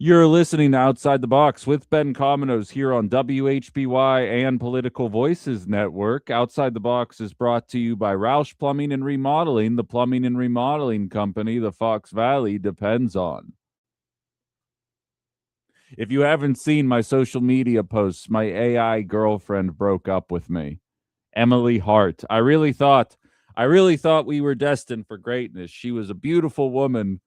You're listening to Outside the Box with Ben Cominos here on WHBY and Political Voices Network. Outside the Box is brought to you by Roush Plumbing and Remodeling, the plumbing and remodeling company the Fox Valley depends on. If you haven't seen my social media posts, my AI girlfriend broke up with me. Emily Hart. I really thought we were destined for greatness. She was a beautiful woman.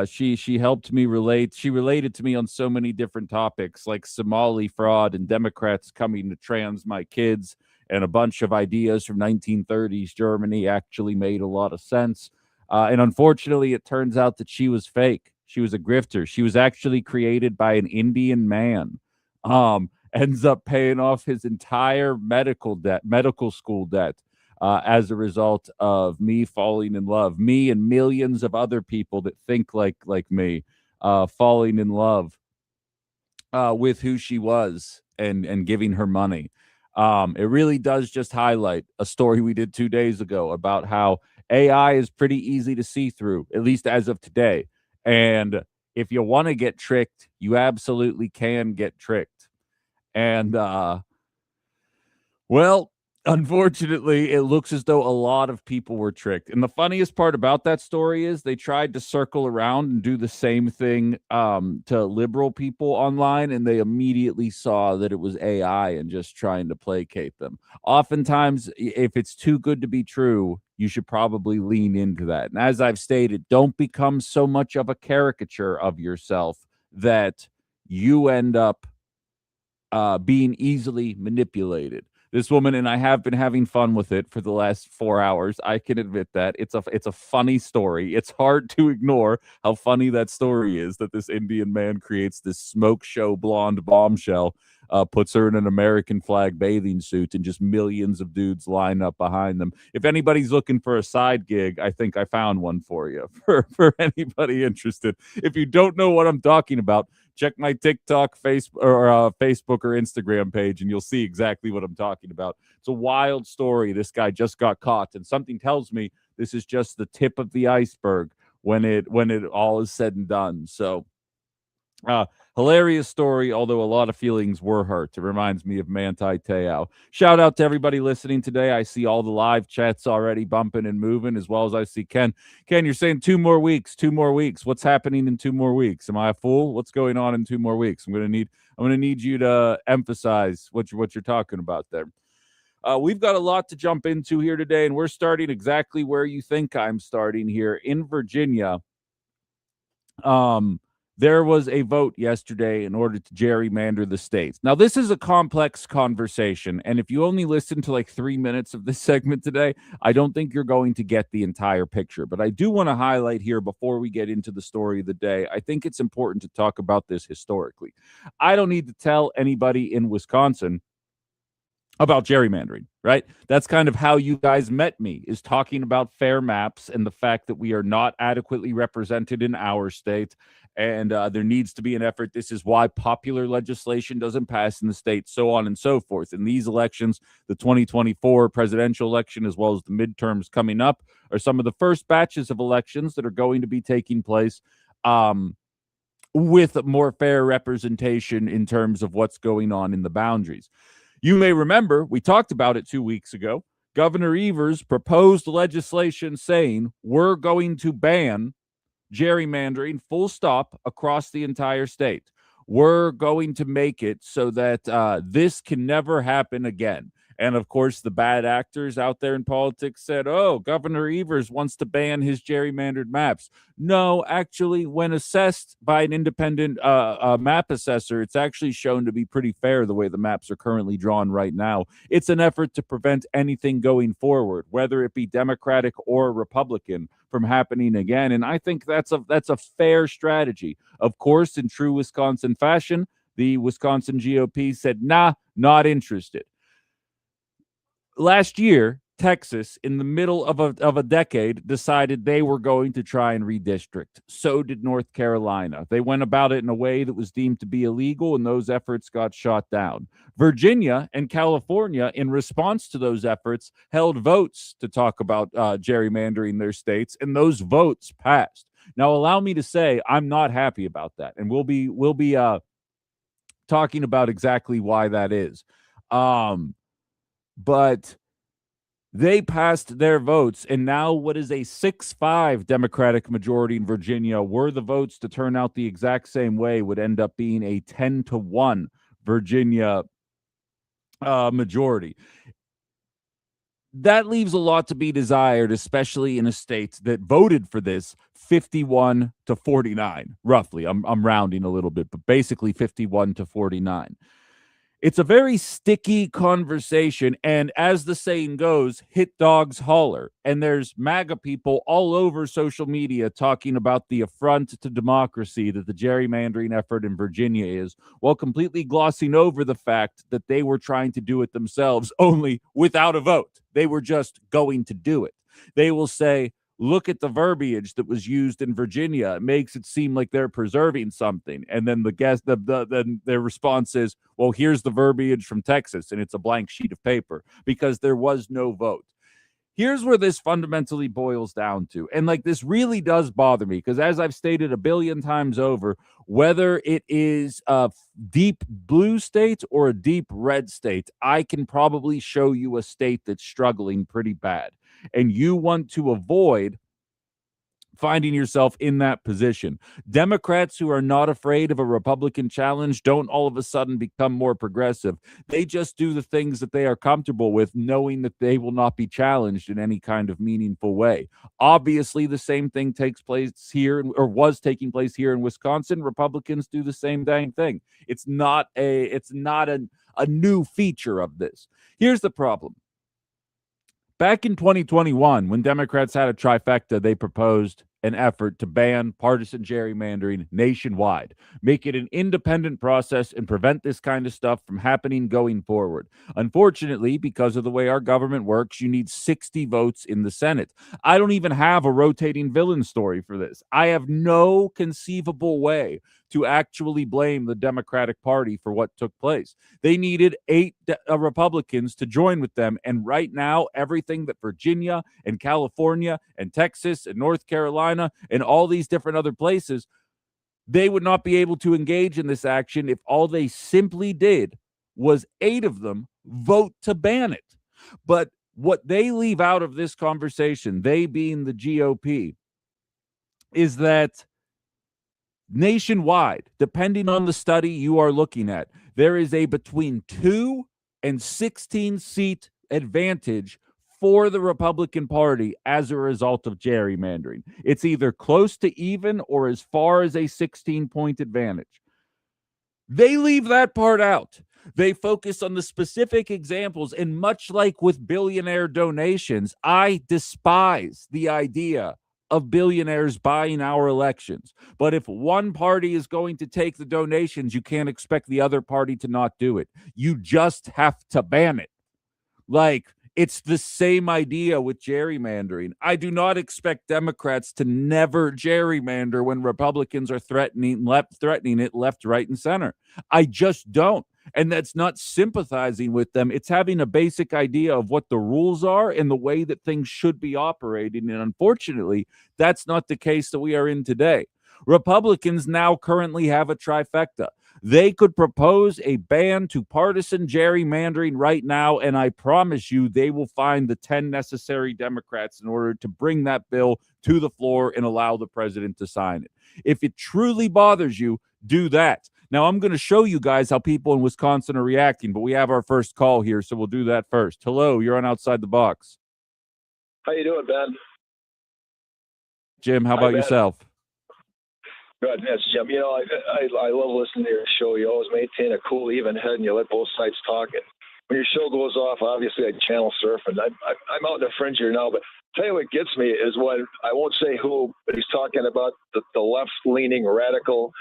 She helped me relate. She related to me on so many different topics, like Somali fraud and Democrats coming to trans my kids, and a bunch of ideas from 1930s Germany actually made a lot of sense. And unfortunately, it turns out that she was fake. She was a grifter. She was actually created by an Indian man. Ends up paying off his entire medical school debt, as a result of me falling in love, me and millions of other people that think like me, falling in love with who she was and giving her money. It really does just highlight a story we did 2 days ago about how AI is pretty easy to see through, at least as of today. And if you want to get tricked, you absolutely can get tricked. And well, unfortunately, it looks as though a lot of people were tricked. And the funniest part about that story is they tried to circle around and do the same thing to liberal people online, and they immediately saw that it was AI and just trying to placate them. Oftentimes, if it's too good to be true, you should probably lean into that. And as I've stated, don't become so much of a caricature of yourself that you end up being easily manipulated. This woman and I have been having fun with it for the last 4 hours. I can admit that it's a funny story. It's hard to ignore how funny that story is. That this Indian man creates this smoke show blonde bombshell, puts her in an American flag bathing suit, and just millions of dudes line up behind them. If anybody's looking for a side gig, I think I found one for you. For anybody interested, if you don't know what I'm talking about, check my TikTok, Facebook, or Instagram page, and you'll see exactly what I'm talking about. It's a wild story. This guy just got caught, and something tells me this is just the tip of the iceberg when it all is said and done. So, hilarious story, although a lot of feelings were hurt. It reminds me of Manti Te'o. Shout out to everybody listening today. I see all the live chats already bumping and moving, as well as I see Ken. Ken, you're saying 2 more weeks, 2 more weeks. What's happening in 2 more weeks? Am I a fool? What's going on in 2 more weeks? I'm gonna need you to emphasize what you're talking about there. We've got a lot to jump into here today, and we're starting exactly where you think I'm starting here in Virginia. There was a vote yesterday in order to gerrymander the states. Now, this is a complex conversation, and if you only listen to like 3 minutes of this segment today, I don't think you're going to get the entire picture. But I do want to highlight here before we get into the story of the day, I think it's important to talk about this historically. I don't need to tell anybody in Wisconsin about gerrymandering, right? That's kind of how you guys met me, is talking about fair maps and the fact that we are not adequately represented in our state, and there needs to be an effort. This is why popular legislation doesn't pass in the state, so on and so forth. In these elections, the 2024 presidential election, as well as the midterms coming up, are some of the first batches of elections that are going to be taking place with more fair representation in terms of what's going on in the boundaries. You may remember we talked about it 2 weeks ago. Governor Evers proposed legislation saying we're going to ban gerrymandering full stop across the entire state. We're going to make it so that this can never happen again. And of course, the bad actors out there in politics said, oh, Governor Evers wants to ban his gerrymandered maps. No, actually, when assessed by an independent map assessor, it's actually shown to be pretty fair the way the maps are currently drawn right now. It's an effort to prevent anything going forward, whether it be Democratic or Republican, from happening again. And I think that's a fair strategy. Of course, in true Wisconsin fashion, the Wisconsin GOP said, nah, not interested. Last year, Texas, in the middle of a decade, decided they were going to try and redistrict. So did North Carolina. They went about it in a way that was deemed to be illegal, and those efforts got shot down. Virginia and California, in response to those efforts, held votes to talk about gerrymandering their states, and those votes passed. Now, allow me to say I'm not happy about that, and we'll be talking about exactly why that is. But they passed their votes, and now what is a 6-5 Democratic majority in Virginia, were the votes to turn out the exact same way, would end up being a 10-1 Virginia majority. That leaves a lot to be desired, especially in a state that voted for this 51-49, roughly. I'm rounding a little bit, but basically 51-49. It's a very sticky conversation, and as the saying goes, hit dogs holler. And there's MAGA people all over social media talking about the affront to democracy that the gerrymandering effort in Virginia is, while completely glossing over the fact that they were trying to do it themselves, only without a vote. They were just going to do it. They will say, look at the verbiage that was used in Virginia. It makes it seem like they're preserving something. And then then their response is, well, here's the verbiage from Texas, and it's a blank sheet of paper because there was no vote. Here's where this fundamentally boils down to. And like, this really does bother me because, as I've stated a billion times over, whether it is a deep blue state or a deep red state, I can probably show you a state that's struggling pretty bad. And you want to avoid finding yourself in that position. Democrats who are not afraid of a Republican challenge don't all of a sudden become more progressive. They just do the things that they are comfortable with, knowing that they will not be challenged in any kind of meaningful way. Obviously, the same thing takes place here, or was taking place here in Wisconsin. Republicans do the same dang thing. It's not a new feature of this. Here's the problem. Back in 2021, when Democrats had a trifecta, they proposed an effort to ban partisan gerrymandering nationwide, make it an independent process, and prevent this kind of stuff from happening going forward. Unfortunately, because of the way our government works, you need 60 votes in the Senate. I don't even have a rotating villain story for this. I have no conceivable way to actually blame the Democratic Party for what took place. They needed 8 Republicans to join with them. And right now, everything that Virginia and California and Texas and North Carolina and all these different other places, they would not be able to engage in this action if all they simply did was 8 of them vote to ban it. But what they leave out of this conversation, they being the GOP, is that nationwide, depending on the study you are looking at, there is a between 2 and 16 seat advantage for the Republican Party as a result of gerrymandering. It's either close to even or as far as a 16-point advantage. They leave that part out. They focus on the specific examples, and much like with billionaire donations, I despise the idea of billionaires buying our elections. But if one party is going to take the donations, you can't expect the other party to not do it. You just have to ban it. Like, it's the same idea with gerrymandering. I do not expect Democrats to never gerrymander when Republicans are threatening it left, right, and center. I just don't. And that's not sympathizing with them. It's having a basic idea of what the rules are and the way that things should be operating. And unfortunately, that's not the case that we are in today. Republicans now currently have a trifecta. They could propose a ban to partisan gerrymandering right now, and I promise you they will find the 10 necessary Democrats in order to bring that bill to the floor and allow the president to sign it. If it truly bothers you, do that. Now, I'm going to show you guys how people in Wisconsin are reacting, but we have our first call here, so we'll do that first. Hello, you're on Outside the Box. How you doing, Ben? Jim, how about yourself? Good. Yes, Jim. You know, I love listening to your show. You always maintain a cool, even head, and you let both sides talk. And when your show goes off, obviously I channel surf, and I'm out in the fringe here now. But tell you what gets me is when, I won't say who, but he's talking about the left-leaning radical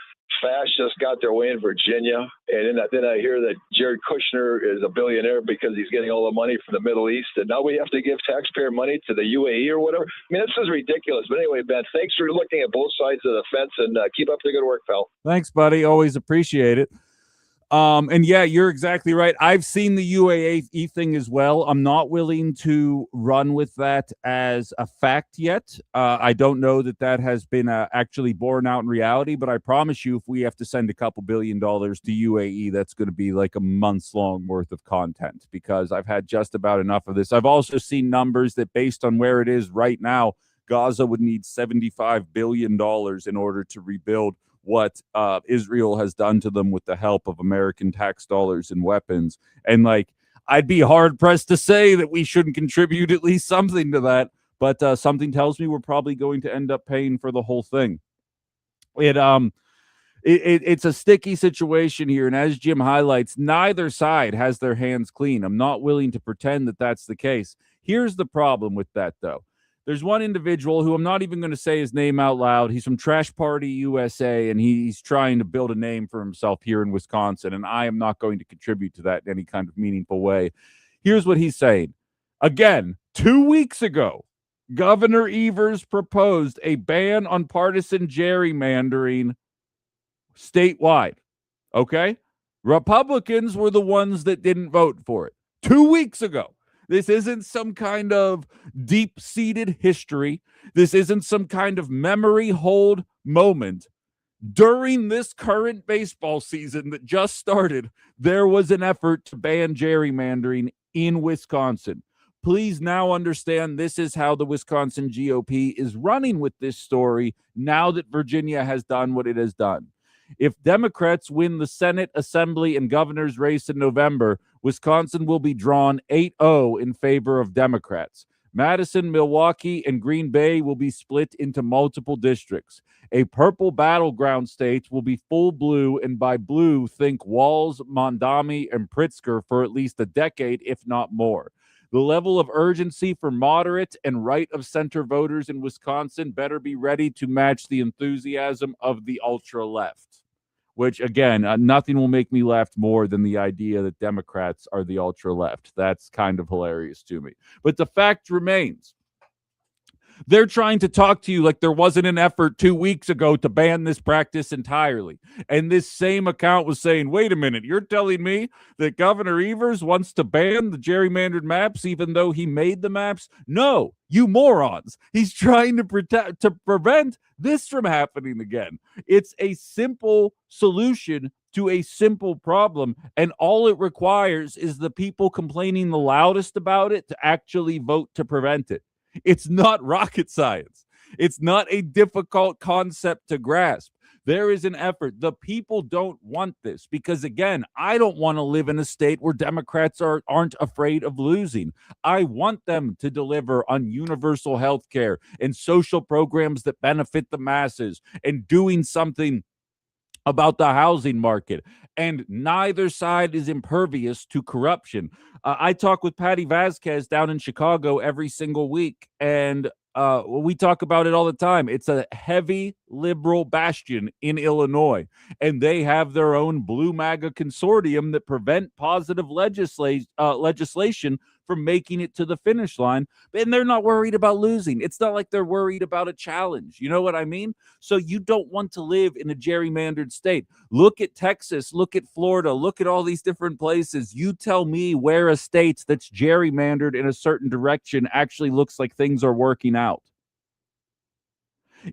fascists got their way in Virginia, and then I hear that Jared Kushner is a billionaire because he's getting all the money from the Middle East, and now we have to give taxpayer money to the UAE or whatever. I mean, this is ridiculous. But anyway, Ben, thanks for looking at both sides of the fence, and keep up the good work, pal. Thanks, buddy. Always appreciate it. And yeah, you're exactly right. I've seen the UAE thing as well. I'm not willing to run with that as a fact yet. I don't know that that has been actually borne out in reality, but I promise you, if we have to send a couple $1 billion to UAE, that's going to be like a month's long worth of content because I've had just about enough of this. I've also seen numbers that based on where it is right now, Gaza would need $75 billion in order to rebuild what Israel has done to them with the help of American tax dollars and weapons. And like, I'd be hard pressed to say that we shouldn't contribute at least something to that, but something tells me we're probably going to end up paying for the whole thing. It's a sticky situation here, and as Jim highlights, neither side has their hands clean. I'm not willing to pretend that that's the case. Here's the problem with that, though. There's one individual who I'm not even going to say his name out loud. He's from Trash Party USA, and he's trying to build a name for himself here in Wisconsin, and I am not going to contribute to that in any kind of meaningful way. Here's what he's saying. Again, 2 weeks ago, Governor Evers proposed a ban on partisan gerrymandering statewide. Okay? Republicans were the ones that didn't vote for it 2 weeks ago. This isn't some kind of deep-seated history. This isn't some kind of memory hold moment. During this current baseball season that just started, there was an effort to ban gerrymandering in Wisconsin. Please now understand this is how the Wisconsin GOP is running with this story now that Virginia has done what it has done. If Democrats win the Senate, Assembly, and governor's race in November, Wisconsin will be drawn 8-0 in favor of Democrats. Madison, Milwaukee, and Green Bay will be split into multiple districts. A purple battleground state will be full blue, and by blue, think Walls, Mondami, and Pritzker for at least a decade, if not more. The level of urgency for moderate and right-of-center voters in Wisconsin better be ready to match the enthusiasm of the ultra-left. Which, again, nothing will make me laugh more than the idea that Democrats are the ultra-left. That's kind of hilarious to me. But the fact remains, they're trying to talk to you like there wasn't an effort 2 weeks ago to ban this practice entirely. And this same account was saying, wait a minute, you're telling me that Governor Evers wants to ban the gerrymandered maps even though he made the maps? No, you morons. He's trying to prevent this from happening again. It's a simple solution to a simple problem, and all it requires is the people complaining the loudest about it to actually vote to prevent it. It's not rocket science. It's not a difficult concept to grasp. There is an effort. The people don't want this because, again, I don't want to live in a state where Democrats aren't afraid of losing. I want them to deliver on universal health care and social programs that benefit the masses and doing something about the housing market. And neither side is impervious to corruption. I talk with Patty Vasquez down in Chicago every single week, and we talk about it all the time. It's a heavy liberal bastion in Illinois, and they have their own Blue MAGA consortium that prevent positive legislation from making it to the finish line. And they're not worried about losing. It's not like they're worried about a challenge. You know what I mean? So you don't want to live in a gerrymandered state. Look at Texas, look at Florida, look at all these different places. You tell me where a state that's gerrymandered in a certain direction actually looks like things are working out.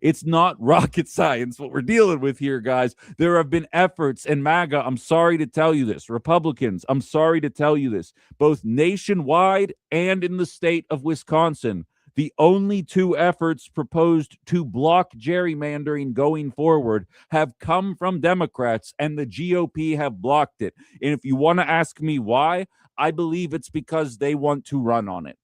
It's not rocket science what we're dealing with here, guys. There have been efforts, and MAGA, I'm sorry to tell you this, Republicans, I'm sorry to tell you this, both nationwide and in the state of Wisconsin, the only two efforts proposed to block gerrymandering going forward have come from Democrats, and the GOP have blocked it. And if you want to ask me why, I believe it's because they want to run on it.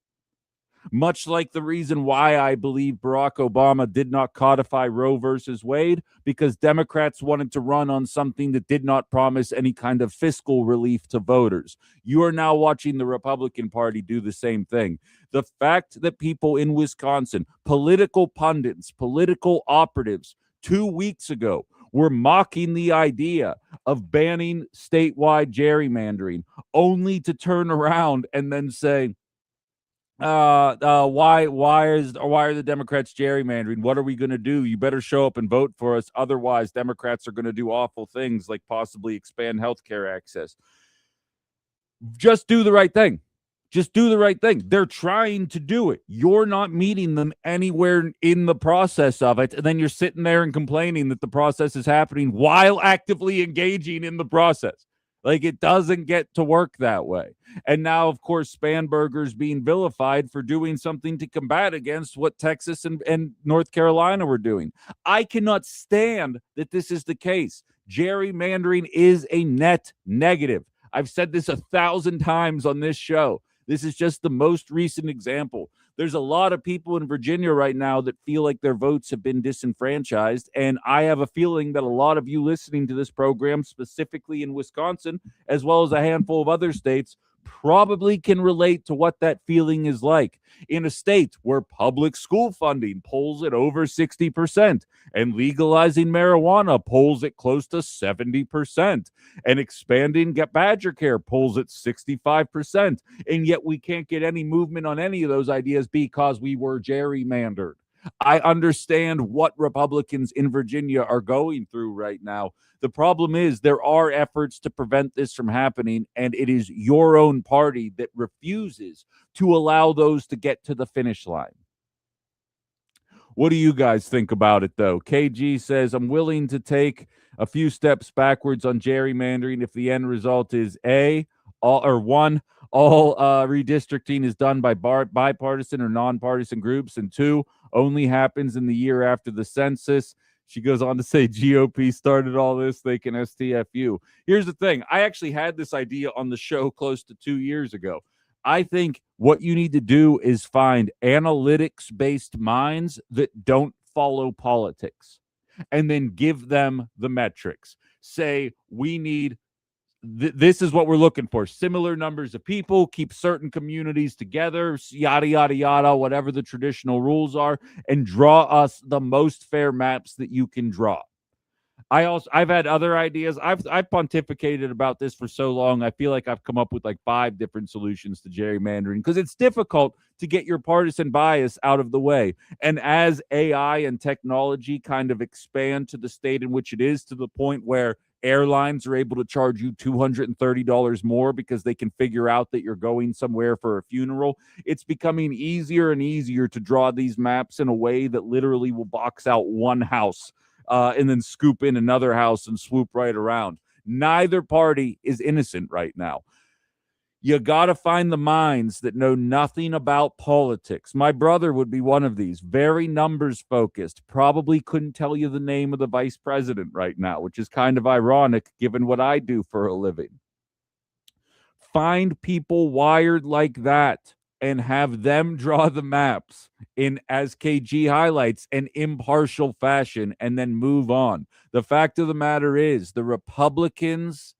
Much like the reason why I believe Barack Obama did not codify Roe versus Wade, because Democrats wanted to run on something that did not promise any kind of fiscal relief to voters. You are now watching the Republican Party do the same thing. The fact that people in Wisconsin, political pundits, political operatives, 2 weeks ago were mocking the idea of banning statewide gerrymandering, only to turn around and then say, why are the Democrats gerrymandering? What are we going to do? You better show up and vote for us, otherwise Democrats are going to do awful things like possibly expand healthcare access. Just do the right thing. Just do the right thing. They're trying to do it. You're not meeting them anywhere in the process of it. And then you're sitting there and complaining that the process is happening while actively engaging in the process. Like, it doesn't get to work that way. And now, of course, Spanberger's being vilified for doing something to combat against what Texas and North Carolina were doing. I cannot stand that this is the case. Gerrymandering is a net negative. I've said this 1,000 times on this show. This is just the most recent example. There's a lot of people in Virginia right now that feel like their votes have been disenfranchised. And I have a feeling that a lot of you listening to this program, specifically in Wisconsin, as well as a handful of other states, probably can relate to what that feeling is like in a state where public school funding polls at over 60% and legalizing marijuana polls at close to 70% and expanding Badger Care polls at 65%. And yet we can't get any movement on any of those ideas because we were gerrymandered. I understand what Republicans in Virginia are going through right now. The problem is there are efforts to prevent this from happening, and it is your own party that refuses to allow those to get to the finish line. What do you guys think about it, though? KG says, I'm willing to take a few steps backwards on gerrymandering if the end result is all redistricting is done by bipartisan or nonpartisan groups, and 2, only happens in the year after the census. She goes on to say GOP started all this, they can STFU. Here's the thing. I actually had this idea on the show close to 2 years ago. I think what you need to do is find analytics-based minds that don't follow politics and then give them the metrics. Say, we need this is what we're looking for. Similar numbers of people, keep certain communities together, yada, yada, yada, whatever the traditional rules are, and draw us the most fair maps that you can draw. I've had other ideas. I've pontificated about this for so long. I feel like I've come up with like 5 different solutions to gerrymandering because it's difficult to get your partisan bias out of the way. And as AI and technology kind of expand to the state in which it is, to the point where airlines are able to charge you $230 more because they can figure out that you're going somewhere for a funeral, it's becoming easier and easier to draw these maps in a way that literally will box out one house and then scoop in another house and swoop right around. Neither party is innocent right now. You got to find the minds that know nothing about politics. My brother would be one of these, very numbers focused, probably couldn't tell you the name of the vice president right now, which is kind of ironic given what I do for a living. Find people wired like that and have them draw the maps in, as KG highlights, an impartial fashion, and then move on. The fact of the matter is the Republicans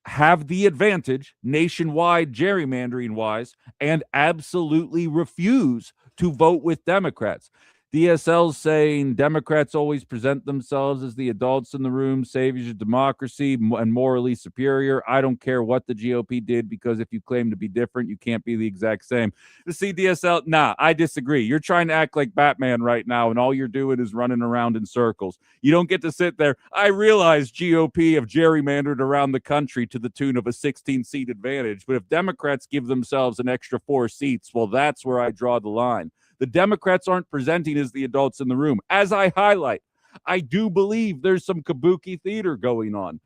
have the advantage nationwide gerrymandering wise and absolutely refuse to vote with Democrats. DSL's saying Democrats always present themselves as the adults in the room, saviors of democracy, and morally superior. I don't care what the GOP did, because if you claim to be different, you can't be the exact same. The CDSL, nah, I disagree. You're trying to act like Batman right now, and all you're doing is running around in circles. You don't get to sit there. I realize GOP have gerrymandered around the country to the tune of a 16-seat advantage, but if Democrats give themselves an extra 4 seats, well, that's where I draw the line. The Democrats aren't presenting as the adults in the room. As I highlight, I do believe there's some kabuki theater going on.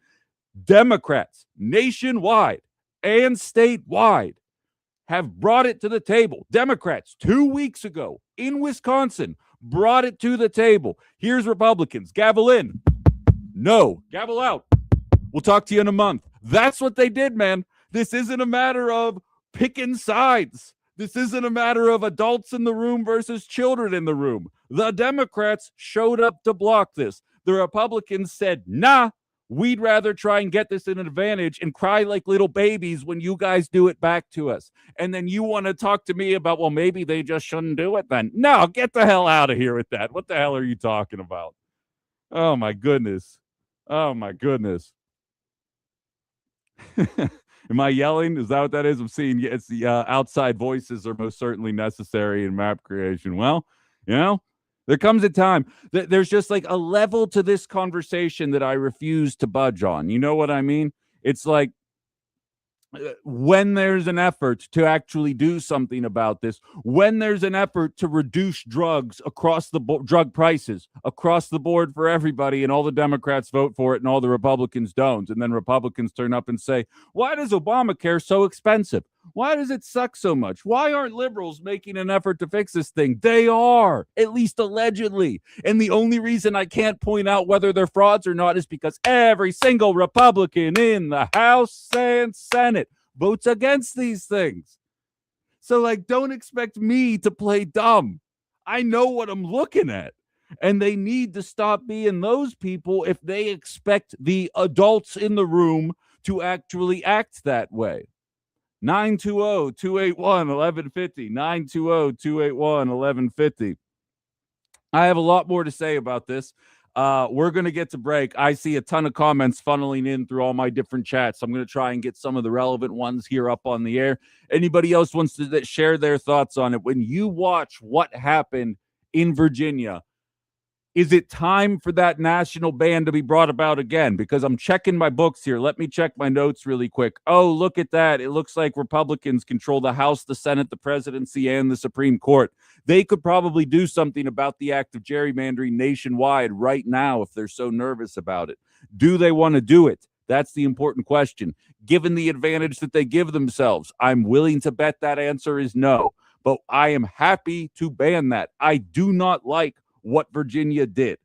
Democrats nationwide and statewide have brought it to the table. Democrats 2 weeks ago in Wisconsin brought it to the table. Here's Republicans. Gavel in. No. Gavel out. We'll talk to you in a month. That's what they did, man. This isn't a matter of picking sides. This isn't a matter of adults in the room versus children in the room. The Democrats showed up to block this. The Republicans said, nah, we'd rather try and get this in an advantage and cry like little babies when you guys do it back to us. And then you want to talk to me about, well, maybe they just shouldn't do it then. No, get the hell out of here with that. What the hell are you talking about? Oh, my goodness. Oh, my goodness. Am I yelling? Is that what that is? I'm seeing it's the outside voices are most certainly necessary in map creation. Well, you know, there comes a time that there's just like a level to this conversation that I refuse to budge on. You know what I mean? It's like when there's an effort to actually do something about this, when there's an effort to reduce drugs across the drug prices across the board for everybody, and all the Democrats vote for it and all the Republicans don't, and then Republicans turn up and say, "Why does Obamacare so expensive? Why does it suck so much? Why aren't liberals making an effort to fix this thing?" They are, at least allegedly. And the only reason I can't point out whether they're frauds or not is because every single Republican in the House and Senate votes against these things. So, like, don't expect me to play dumb. I know what I'm looking at. And they need to stop being those people if they expect the adults in the room to actually act that way. 920-281-1150. 920-281-1150. I have a lot more to say about this. We're going to get to break. I see a ton of comments funneling in through all my different chats. I'm going to try and get some of the relevant ones here up on the air. Anybody else wants to share their thoughts on it? When you watch what happened in Virginia, is it time for that national ban to be brought about again? Because I'm checking my books here. Let me check my notes really quick. Oh, look at that. It looks like Republicans control the House, the Senate, the presidency, and the Supreme Court. They could probably do something about the act of gerrymandering nationwide right now if they're so nervous about it. Do they want to do it? That's the important question. Given the advantage that they give themselves, I'm willing to bet that answer is no. But I am happy to ban that. I do not like what Virginia did.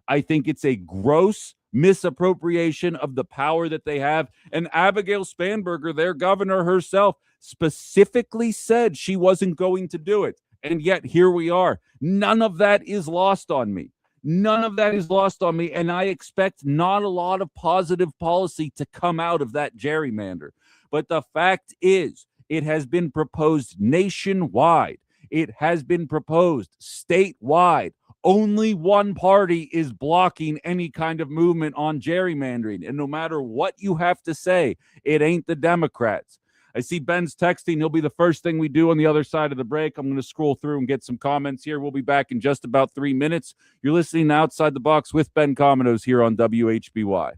I think it's a gross misappropriation of the power that they have. And Abigail Spanberger, their governor herself, specifically said she wasn't going to do it. And yet here we are. None of that is lost on me. None of that is lost on me. And I expect not a lot of positive policy to come out of that gerrymander. But the fact is, it has been proposed nationwide. It has been proposed statewide. Only one party is blocking any kind of movement on gerrymandering. And no matter what you have to say, it ain't the Democrats. I see Ben's texting. He'll be the first thing we do on the other side of the break. I'm going to scroll through and get some comments here. We'll be back in just about 3 minutes. You're listening to Outside the Box with Ben Cominos here on WHBY.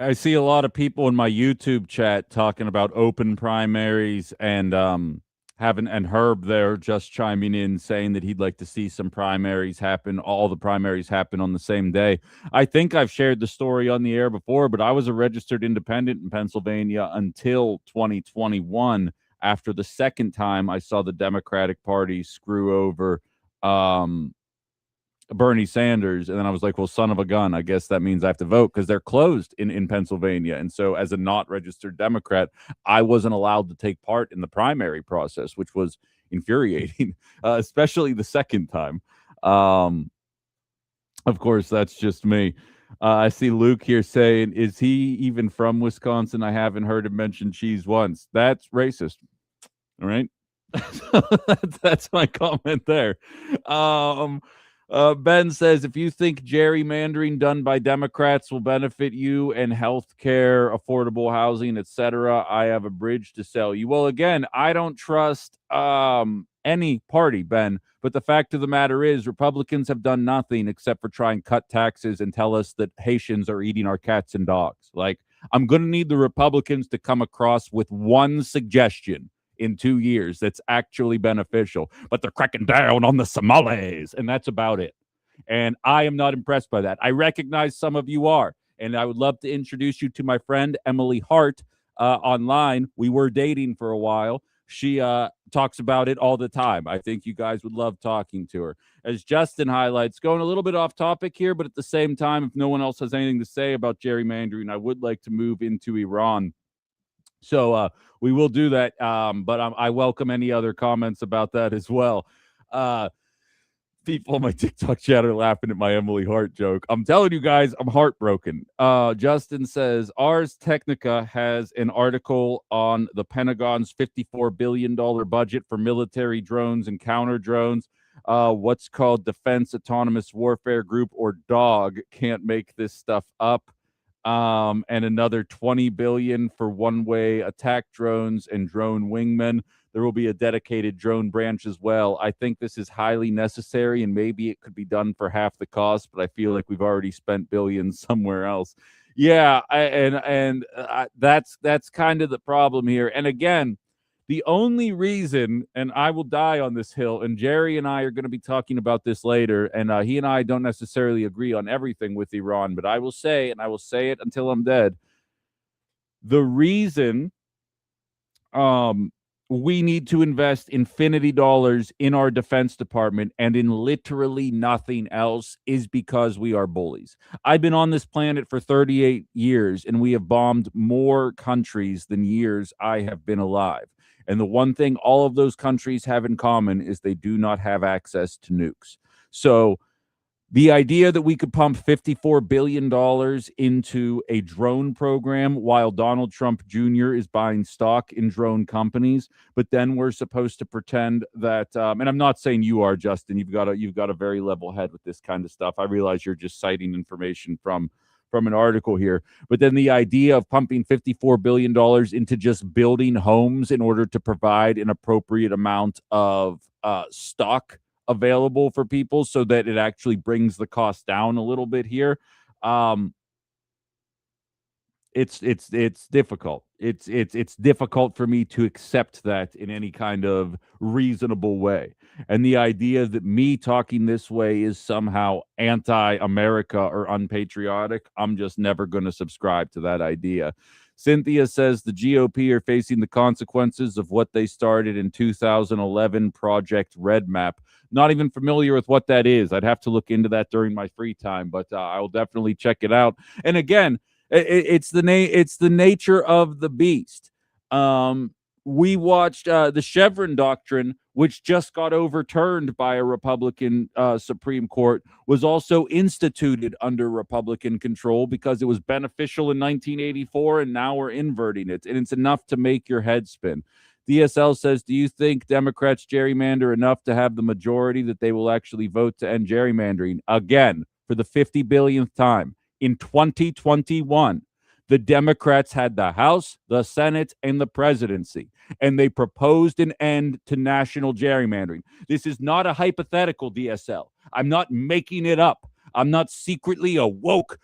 I see a lot of people in my YouTube chat talking about open primaries and having and Herb there just chiming in saying that he'd like to see some primaries happen, all the primaries happen on the same day. I think I've shared the story on the air before, but I was a registered independent in Pennsylvania until 2021. After the second time I saw the Democratic Party screw over Bernie Sanders. And then I was like, well, son of a gun, I guess that means I have to vote because they're closed in Pennsylvania. And so as a not registered Democrat, I wasn't allowed to take part in the primary process, which was infuriating, especially the second time. Of course, that's just me. I see Luke here saying, is he even from Wisconsin? I haven't heard him mention cheese once. That's racist. All right. That's my comment there. Ben says, if you think gerrymandering done by Democrats will benefit you and health care, affordable housing, etc., I have a bridge to sell you. Well, again, I don't trust any party, Ben. But the fact of the matter is, Republicans have done nothing except for try and cut taxes and tell us that Haitians are eating our cats and dogs. Like, I'm going to need the Republicans to come across with one suggestion in 2 years that's actually beneficial, but they're cracking down on the Somalis, and that's about it. And I am not impressed by that. I recognize some of you are, and I would love to introduce you to my friend Emily Hart online. We were dating for a while. She talks about it all the time. I think you guys would love talking to her. As Justin highlights, going a little bit off topic here, but at the same time, if no one else has anything to say about gerrymandering, I would like to move into Iran. So we will do that, but I welcome any other comments about that as well. People on my TikTok chat are laughing at my Emily Hart joke. I'm telling you guys, I'm heartbroken. Justin says, Ars Technica has an article on the Pentagon's $54 billion budget for military drones and counter drones. What's called Defense Autonomous Warfare Group, or DOG, can't make this stuff up. And another 20 billion for one-way attack drones and drone wingmen. There will be a dedicated drone branch as well. I think this is highly necessary, and maybe it could be done for half the cost, but I feel like we've already spent billions somewhere else. Yeah, that's kind of the problem here. And again, the only reason, and I will die on this hill, and Jerry and I are going to be talking about this later, and he and I don't necessarily agree on everything with Iran, but I will say, and I will say it until I'm dead, the reason we need to invest infinity dollars in our defense department and in literally nothing else is because we are bullies. I've been on this planet for 38 years, and we have bombed more countries than years I have been alive. And the one thing all of those countries have in common is they do not have access to nukes. So the idea that we could pump $54 billion into a drone program while Donald Trump Jr. is buying stock in drone companies, but then we're supposed to pretend that, and I'm not saying you are, Justin, you've got a very level head with this kind of stuff. I realize you're just citing information from an article here, but then the idea of pumping $54 billion into just building homes in order to provide an appropriate amount of stock available for people so that it actually brings the cost down a little bit here. It's difficult. It's difficult for me to accept that in any kind of reasonable way. And the idea that me talking this way is somehow anti-America or unpatriotic, I'm just never going to subscribe to that idea. Cynthia says the GOP are facing the consequences of what they started in 2011, Project Red Map. Not even familiar with what that is. I'd have to look into that during my free time, but I'll definitely check it out. And again, it's the nature of the beast. We watched the Chevron doctrine, which just got overturned by a Republican Supreme Court, was also instituted under Republican control because it was beneficial in 1984, and now we're inverting it. And it's enough to make your head spin. DSL says, do you think Democrats gerrymander enough to have the majority that they will actually vote to end gerrymandering? Again, for the 50 billionth time, in 2021, the Democrats had the House, the Senate, and the presidency, and they proposed an end to national gerrymandering. This is not a hypothetical, DSL. I'm not making it up. I'm not secretly a woke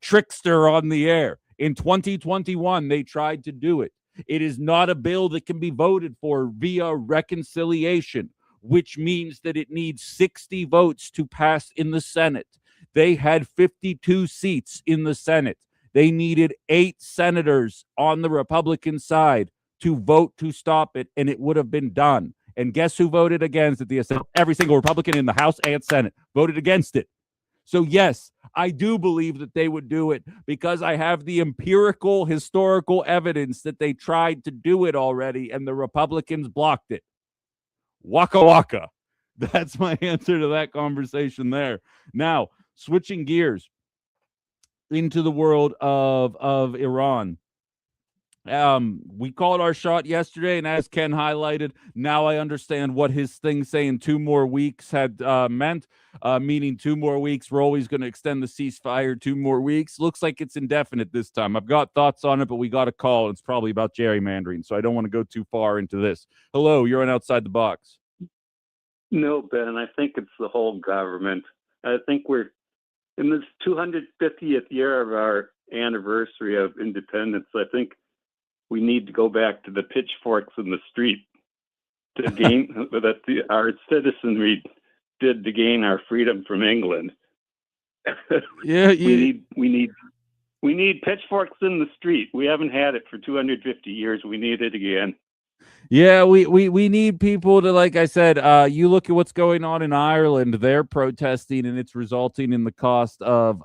trickster on the air. In 2021, they tried to do it. It is not a bill that can be voted for via reconciliation, which means that it needs 60 votes to pass in the Senate. They had 52 seats in the Senate. They needed 8 senators on the Republican side to vote to stop it, and it would have been done. And guess who voted against it? The Assembly. Every single Republican in the House and Senate voted against it. So yes, I do believe that they would do it because I have the empirical, historical evidence that they tried to do it already and the Republicans blocked it. Waka waka. That's my answer to that conversation there. Now, switching gears into the world of Iran. We called our shot yesterday, and as Ken highlighted, now I understand what his thing saying 2 more weeks had meant, meaning 2 more weeks. We're always going to extend the ceasefire 2 more weeks. Looks like it's indefinite this time. I've got thoughts on it, but we got a call. It's probably about gerrymandering, so I don't want to go too far into this. Hello, you're on Outside the Box. No, Ben, I think it's the whole government. I think we're in this 250th year of our anniversary of independence. I think we need to go back to the pitchforks in the street to gain that our citizenry did to gain our freedom from England. Yeah, we need pitchforks in the street. We haven't had it for 250 years. We need it again. Yeah, we need people to, like I said, you look at what's going on in Ireland. They're protesting, and it's resulting in the cost of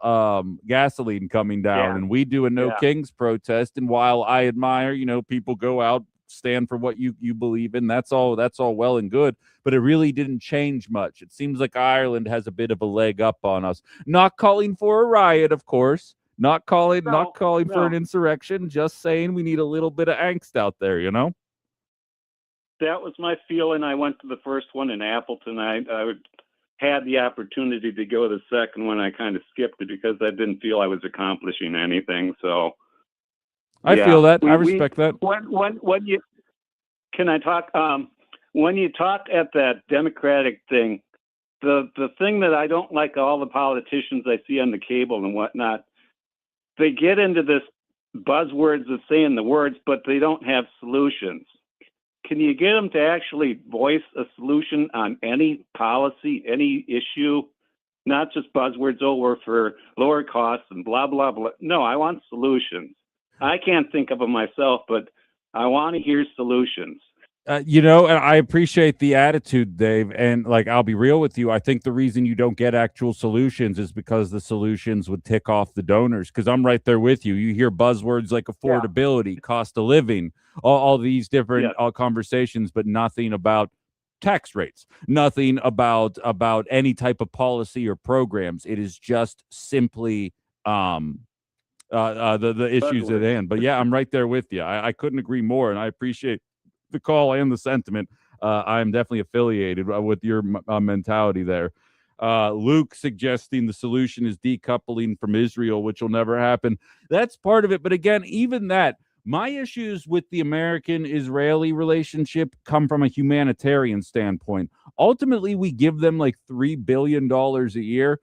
gasoline coming down. And we do a No Kings protest. And while I admire, people go out, stand for what you believe in, that's all well and good. But it really didn't change much. It seems like Ireland has a bit of a leg up on us. Not calling for a riot, of course. Not calling for an insurrection. Just saying we need a little bit of angst out there, That was my feeling. I went to the first one in Appleton. I had the opportunity to go to the second one. I kind of skipped it because I didn't feel I was accomplishing anything. So I feel that. I respect that. When you can I talk? When you talk at that Democratic thing, the thing that I don't like, all the politicians I see on the cable and whatnot, they get into this buzzwords of saying the words, but they don't have solutions. Can you get them to actually voice a solution on any policy, any issue, not just buzzwords over for lower costs and blah, blah, blah? No, I want solutions. I can't think of them myself, but I want to hear solutions. And I appreciate the attitude, Dave. And I'll be real with you. I think the reason you don't get actual solutions is because the solutions would tick off the donors. Because I'm right there with you. You hear buzzwords like affordability, cost of living, all these different conversations, but nothing about tax rates, nothing about any type of policy or programs. It is just simply the issues at hand. But yeah, I'm right there with you. I couldn't agree more, and I appreciate the call and the sentiment. I'm definitely affiliated with your mentality there. Luke suggesting the solution is decoupling from Israel, which will never happen. That's part of it. But again, even that, my issues with the American-Israeli relationship come from a humanitarian standpoint. Ultimately, we give them $3 billion a year.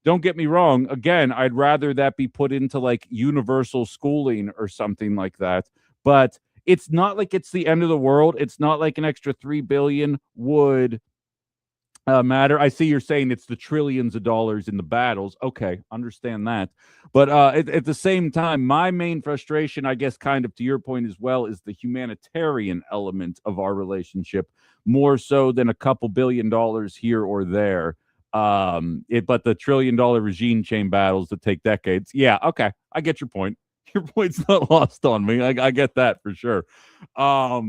Don't get me wrong. Again, I'd rather that be put into universal schooling or something like that. But it's not like it's the end of the world. It's not like an extra $3 billion would matter. I see you're saying it's the trillions of dollars in the battles. Okay, understand that. But at the same time, my main frustration, I guess, kind of to your point as well, is the humanitarian element of our relationship, more so than a couple $1 billion here or there. But the $1 trillion regime change battles that take decades. Yeah, okay, I get your point. Your point's not lost on me. I get that for sure. But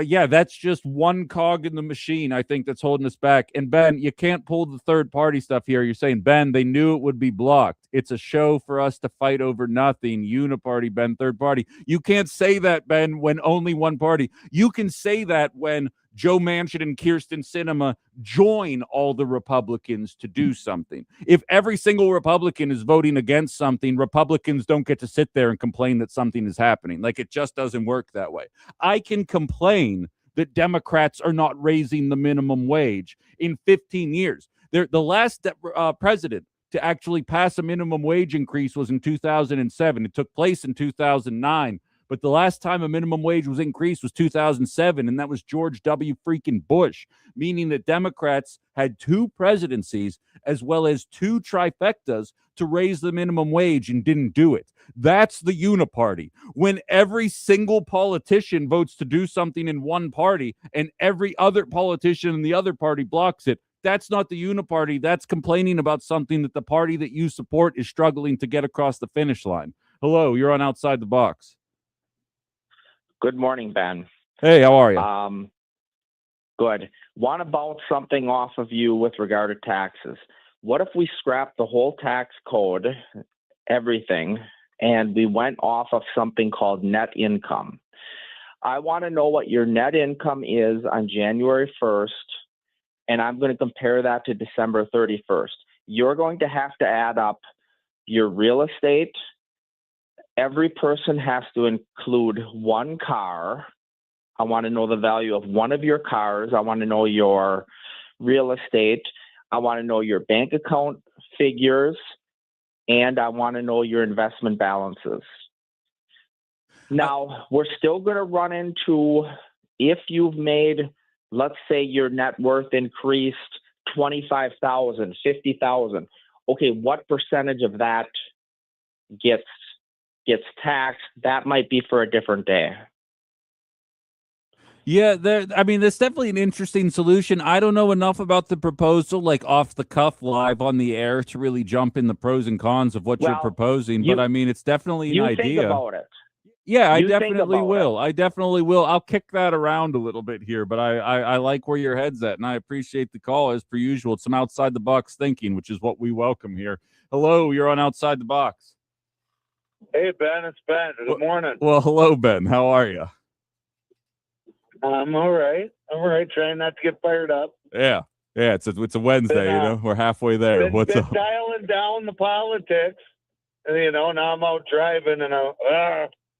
yeah, that's just one cog in the machine, I think, that's holding us back. And Ben, you can't pull the third party stuff here. You're saying, Ben, they knew it would be blocked. It's a show for us to fight over nothing. Uniparty, Ben, third party. You can't say that, Ben, when only one party. You can say that when Joe Manchin and Kyrsten Sinema join all the Republicans to do something. If every single Republican is voting against something, Republicans don't get to sit there and complain that something is happening. It just doesn't work that way. I can complain that Democrats are not raising the minimum wage in 15 years. The last president to actually pass a minimum wage increase was in 2007. It took place in 2009. But the last time a minimum wage was increased was 2007, and that was George W. freaking Bush, meaning that Democrats had 2 presidencies as well as 2 trifectas to raise the minimum wage and didn't do it. That's the uniparty. When every single politician votes to do something in one party and every other politician in the other party blocks it, that's not the uniparty. That's complaining about something that the party that you support is struggling to get across the finish line. Hello, you're on Outside the Box. Good morning, Ben. Hey, how are you? Good. Want to bounce something off of you with regard to taxes. What if we scrap the whole tax code, everything, and we went off of something called net income? I want to know what your net income is on January 1st, and I'm going to compare that to December 31st. You're going to have to add up your real estate. Every person has to include one car. I want to know the value of one of your cars. I want to know your real estate. I want to know your bank account figures. And I want to know your investment balances. Now, we're still going to run into, if you've made, let's say your net worth increased 25,000, 50,000. Okay, what percentage of that gets taxed? That might be for a different day. Yeah, I mean, that's definitely an interesting solution. I don't know enough about the proposal, like off the cuff, live on the air, to really jump in the pros and cons of what you're proposing. But I mean, it's definitely an idea. You think about it. Yeah, I definitely will. I definitely will. I'll kick that around a little bit here, but I like where your head's at, and I appreciate the call as per usual. It's some outside the box thinking, which is what we welcome here. Hello, you're on Outside the Box. Hey, Ben, it's Ben. Good morning. Well, hello, Ben. How are you? I'm all right. Trying not to get fired up. Yeah. It's a Wednesday, We're halfway there. What's up? Dialing down the politics. And, now I'm out driving and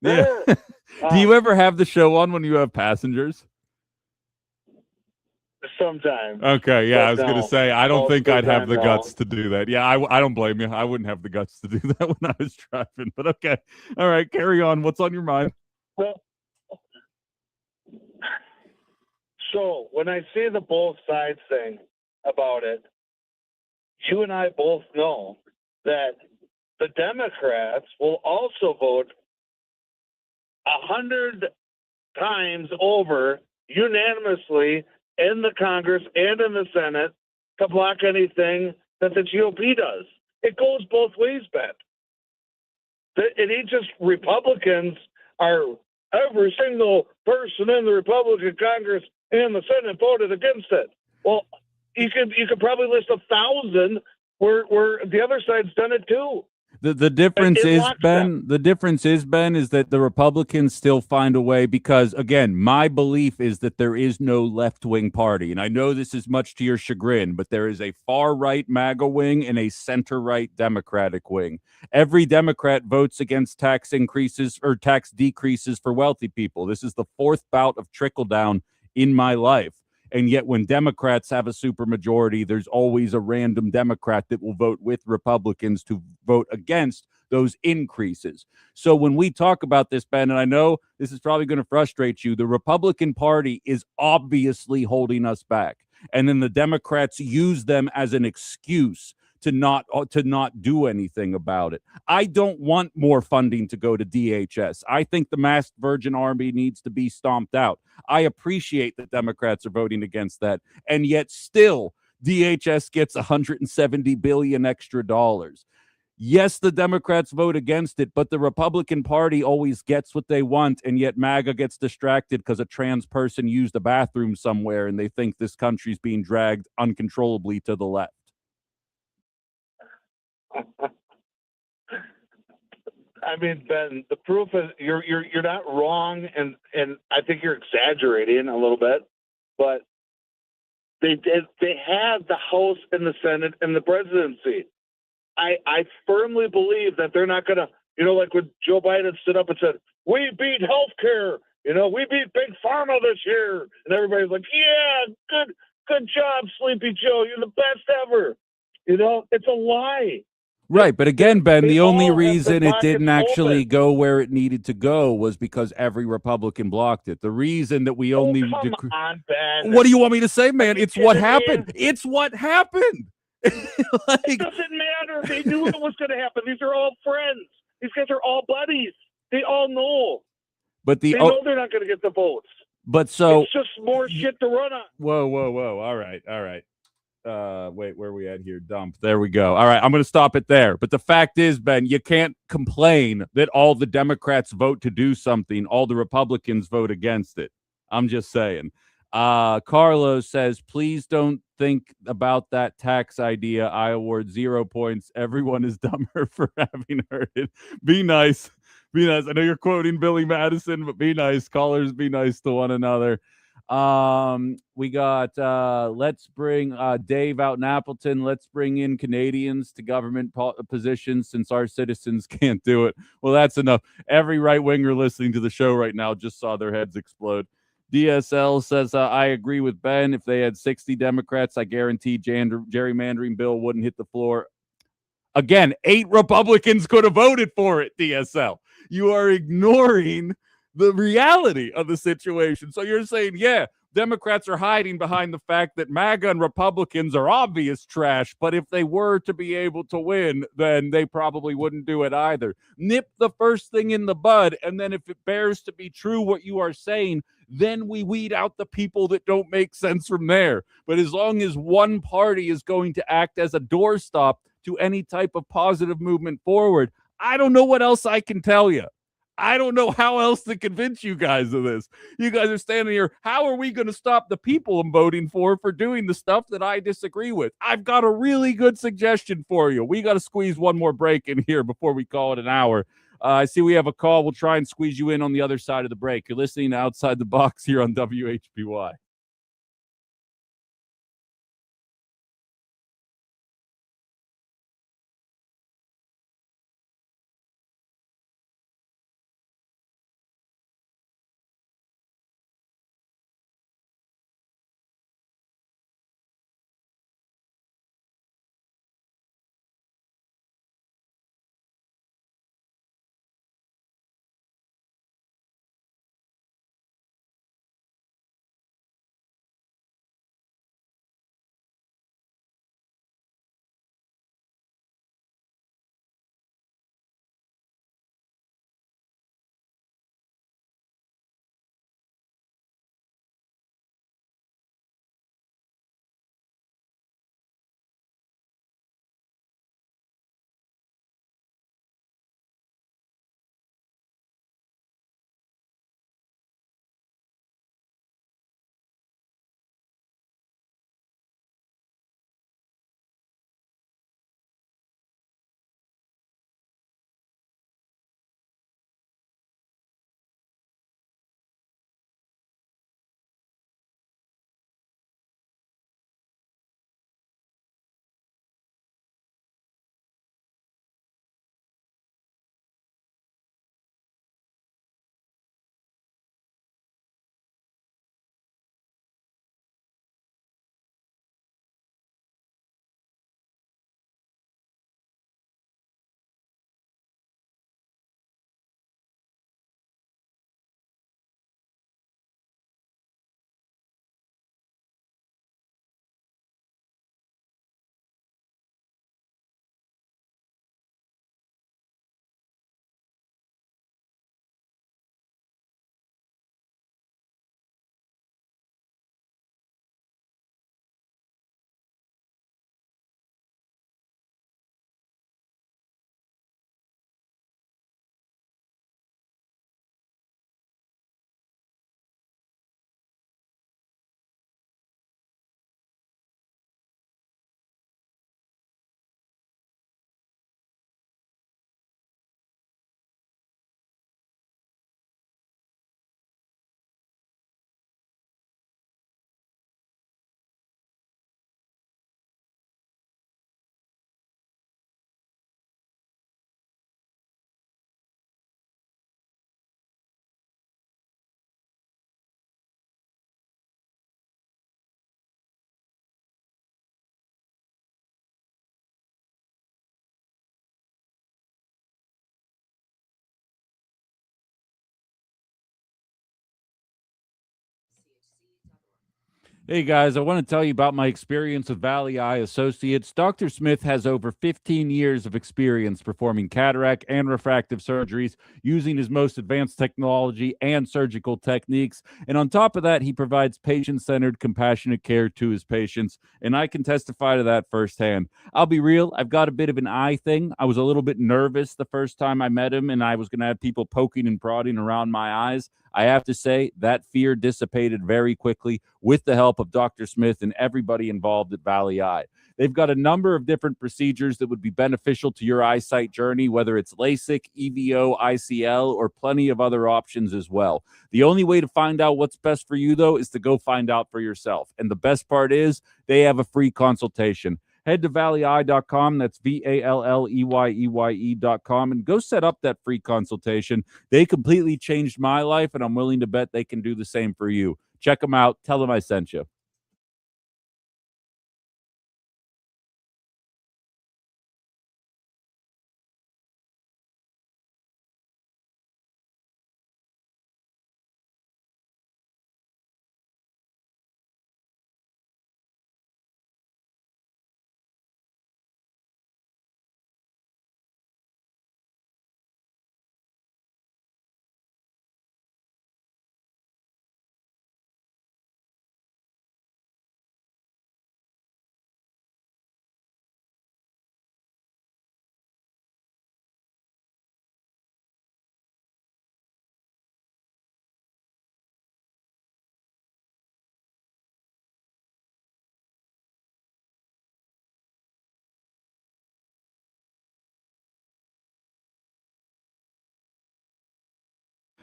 yeah. Do you ever have the show on when you have passengers? Sometimes. Okay, yeah, I was going to say, I don't think I'd have the guts to do that. Yeah, I don't blame you. I wouldn't have the guts to do that when I was driving. But okay. All right, carry on. What's on your mind? Well, so when I say the both sides thing about it, you and I both know that the Democrats will also vote 100 times over unanimously in the Congress and in the Senate to block anything that the GOP does. It goes both ways, Ben. It ain't just Republicans are every single person in the Republican Congress and the Senate voted against it. Well, you could probably list 1,000 where the other side's done it too. The difference is, Ben, is that the Republicans still find a way because, again, my belief is that there is no left-wing party. And I know this is much to your chagrin, but there is a far-right MAGA wing and a center-right Democratic wing. Every Democrat votes against tax increases or tax decreases for wealthy people. This is the 4th bout of trickle-down in my life. And yet when Democrats have a supermajority, there's always a random Democrat that will vote with Republicans to vote against those increases. So when we talk about this, Ben, and I know this is probably going to frustrate you, the Republican Party is obviously holding us back. And then the Democrats use them as an excuse to not do anything about it. I don't want more funding to go to DHS. I think the masked Virgin Army needs to be stomped out. I appreciate that Democrats are voting against that, and yet still DHS gets $170 billion extra dollars. Yes, the Democrats vote against it, but the Republican Party always gets what they want, and yet MAGA gets distracted because a trans person used a bathroom somewhere, and they think this country's being dragged uncontrollably to the left. I mean, Ben, the proof is you're not wrong, and I think you're exaggerating a little bit, but they have the House and the Senate and the presidency. I firmly believe that they're not going to, like when Joe Biden stood up and said, "We beat healthcare, we beat big pharma this year," and everybody's like, "Yeah, Good job, Sleepy Joe. You're the best ever. It's a lie. Right, but again, Ben, They the only all have their reason it pockets didn't actually open. go where it needed to go was because every Republican blocked it. The reason that we only Come on, Ben. what do you want me to say, man? Are you It's what kidding me? happened. It's what happened. It doesn't matter. They knew it was going to happen. These are all friends. These guys are all buddies. They all know. But They know they're not going to get the votes. But so it's just more shit to run on. Whoa. All right. Wait, where are we at here? Dump. There we go. All right, I'm going to stop it there. But the fact is, Ben, you can't complain that all the Democrats vote to do something, all the Republicans vote against it. I'm just saying. Carlos says, please don't think about that tax idea. I award 0 points. Everyone is dumber for having heard it. Be nice. Be nice. I know you're quoting Billy Madison, but be nice. Callers, be nice to one another. We got let's bring Dave out in Appleton. Let's bring in Canadians to government positions since our citizens can't do it. Well, that's enough. Every right winger listening to the show right now just saw their heads explode. DSL says, I agree with Ben. If they had 60 Democrats, I guarantee gerrymandering bill wouldn't hit the floor. Again, 8 Republicans could have voted for it, DSL. You are ignoring the reality of the situation. So you're saying, yeah, Democrats are hiding behind the fact that MAGA and Republicans are obvious trash, but if they were to be able to win, then they probably wouldn't do it either. Nip the first thing in the bud, and then if it bears to be true what you are saying, then we weed out the people that don't make sense from there. But as long as one party is going to act as a doorstop to any type of positive movement forward, I don't know what else I can tell you. I don't know how else to convince you guys of this. You guys are standing here. How are we going to stop the people I'm voting for doing the stuff that I disagree with? I've got a really good suggestion for you. We got to squeeze one more break in here before we call it an hour. I see we have a call. We'll try and squeeze you in on the other side of the break. You're listening to Outside the Box here on WHBY. Hey guys, I want to tell you about my experience with Valley Eye Associates. Dr. Smith has over 15 years of experience performing cataract and refractive surgeries using his most advanced technology and surgical techniques. And on top of that, he provides patient centered, compassionate care to his patients. And I can testify to that firsthand. I'll be real, I've got a bit of an eye thing. I was a little bit nervous the first time I met him, and I was going to have people poking and prodding around my eyes. I have to say that fear dissipated very quickly with the help of Dr. Smith and everybody involved at Valley Eye. They've got a number of different procedures that would be beneficial to your eyesight journey, whether it's LASIK, EVO, ICL, or plenty of other options as well. The only way to find out what's best for you, though, is to go find out for yourself. And the best part is they have a free consultation. Head to valleyeye.com. That's VALLEYEYE.com and go set up that free consultation. They completely changed my life, and I'm willing to bet they can do the same for you. Check them out. Tell them I sent you.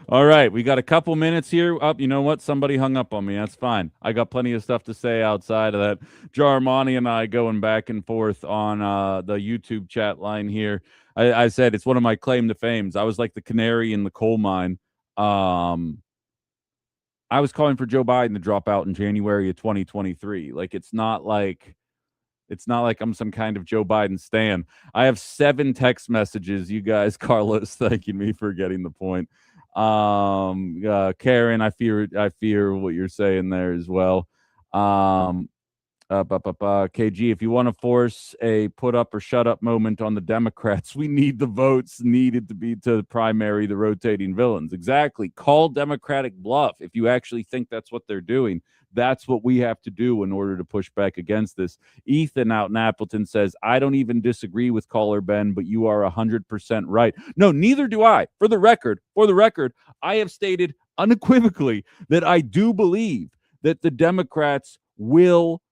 All right, we got a couple minutes here. Up, you know what? Somebody hung up on me. That's fine. I got plenty of stuff to say outside of that. Jarmani and I going back and forth on the YouTube chat line here. I said it's one of my claim to fames. I was like the canary in the coal mine. Um, I was calling for Joe Biden to drop out in January of 2023. Like it's not like I'm some kind of Joe Biden stan. I have 7 text messages, you guys, Carlos, thanking me for getting the point. Karen, I fear what you're saying there as well. Um, KG, if you want to force a put up or shut up moment on the Democrats, we need the votes needed to be to primary the rotating villains. Exactly. Call Democratic bluff if you actually think that's what they're doing. That's what we have to do in order to push back against this. Ethan out in Appleton says, I don't even disagree with caller Ben, but you are 100% right. No, neither do I. For the record, I have stated unequivocally that I do believe that the Democrats will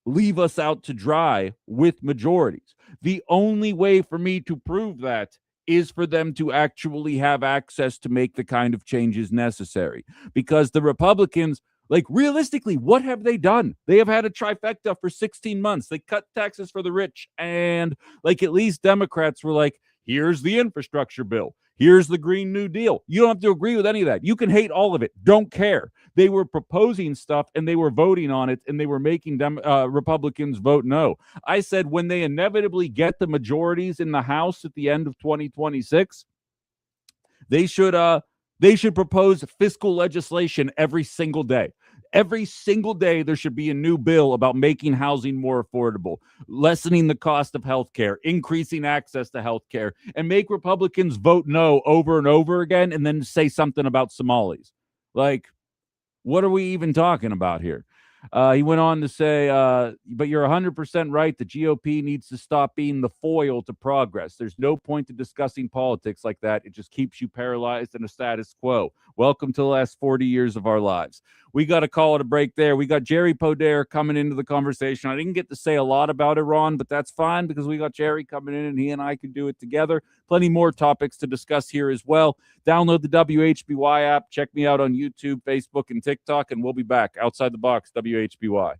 leave us out to dry with majorities. The only way for me to prove that is for them to actually have access to make the kind of changes necessary. Because the Republicans, like realistically, what have they done? They have had a trifecta for 16 months. They cut taxes for the rich, and like at least Democrats were like, here's the infrastructure bill. Here's the Green New Deal. You don't have to agree with any of that. You can hate all of it. Don't care. They were proposing stuff and they were voting on it, and they were making Republicans vote no. I said when they inevitably get the majorities in the House at the end of 2026, they should propose fiscal legislation every single day. Every single day, there should be a new bill about making housing more affordable, lessening the cost of healthcare, increasing access to healthcare, and make Republicans vote no over and over again, and then say something about Somalis. Like, what are we even talking about here? He went on to say, but you're 100% right. The GOP needs to stop being the foil to progress. There's no point to discussing politics like that. It just keeps you paralyzed in a status quo. Welcome to the last 40 years of our lives. We got to call it a break there. We got Jerry Podair coming into the conversation. I didn't get to say a lot about Iran, but that's fine because we got Jerry coming in and he and I can do it together. Plenty more topics to discuss here as well. Download the WHBY app. Check me out on YouTube, Facebook, and TikTok, and we'll be back. Outside the Box, WHBY.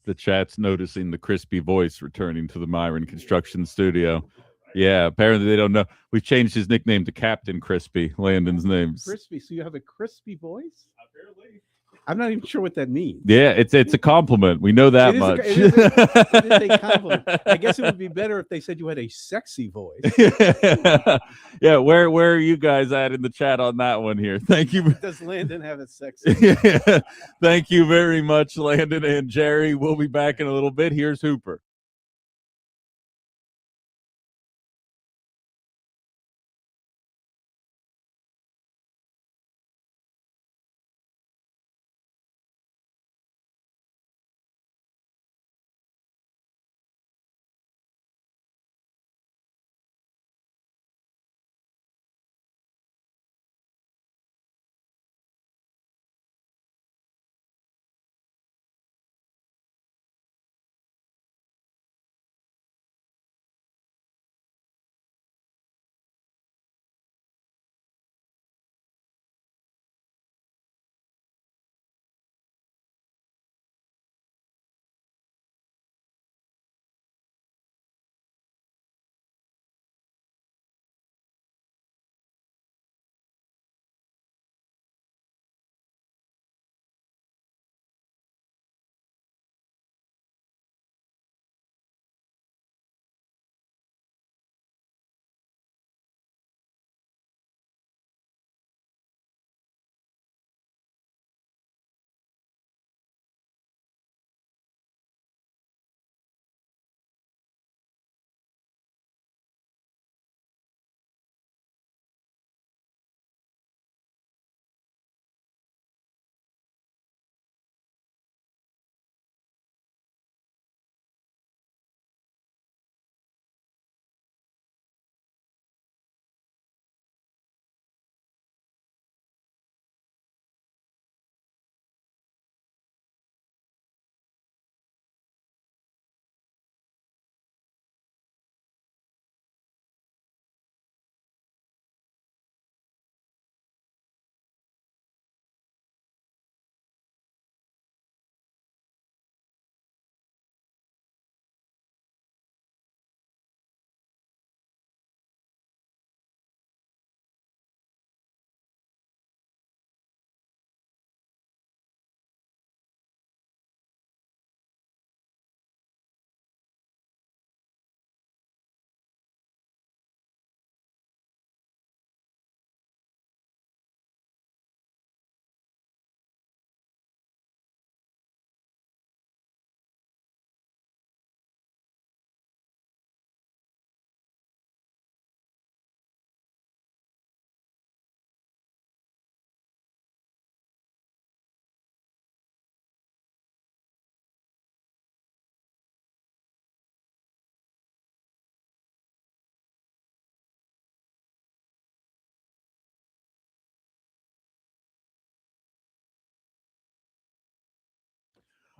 The chat's noticing the crispy voice returning to the Myron Construction Studio. Yeah, apparently they don't know. We've changed his nickname to Captain Crispy, Landon's name. Crispy. So you have a crispy voice? Apparently. I'm not even sure what that means. Yeah, it's a compliment. We know that much. It is a compliment. I guess it would be better if they said you had a sexy voice. Yeah, where are you guys at in the chat on that one here? Thank you. Does Landon have a sexy voice? Thank you very much, Landon and Jerry. We'll be back in a little bit. Here's Hooper.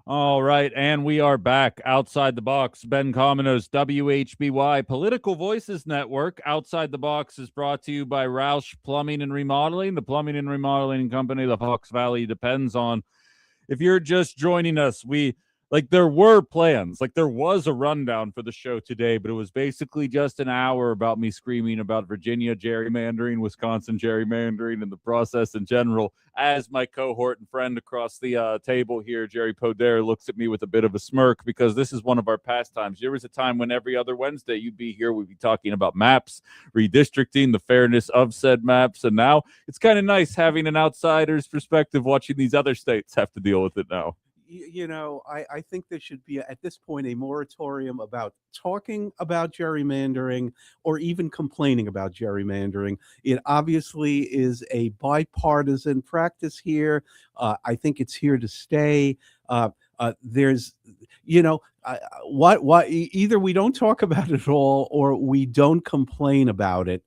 All right, and we are back outside the box. Ben Comino's WHBY Political Voices Network. Outside the Box is brought to you by Roush Plumbing and Remodeling, the plumbing and remodeling company the Fox Valley depends on. If you're just joining us, there were plans. There was a rundown for the show today, but it was basically just an hour about me screaming about Virginia gerrymandering, Wisconsin gerrymandering, and the process in general. As my cohort and friend across the table here, Jerry Poder, looks at me with a bit of a smirk, because this is one of our pastimes. There was a time when every other Wednesday you'd be here, we'd be talking about maps, redistricting, the fairness of said maps, and now it's kind of nice having an outsider's perspective watching these other states have to deal with it now. I think there should be, at this point, a moratorium about talking about gerrymandering or even complaining about gerrymandering. It obviously is a bipartisan practice here. I think it's here to stay. There's, either we don't talk about it at all, or we don't complain about it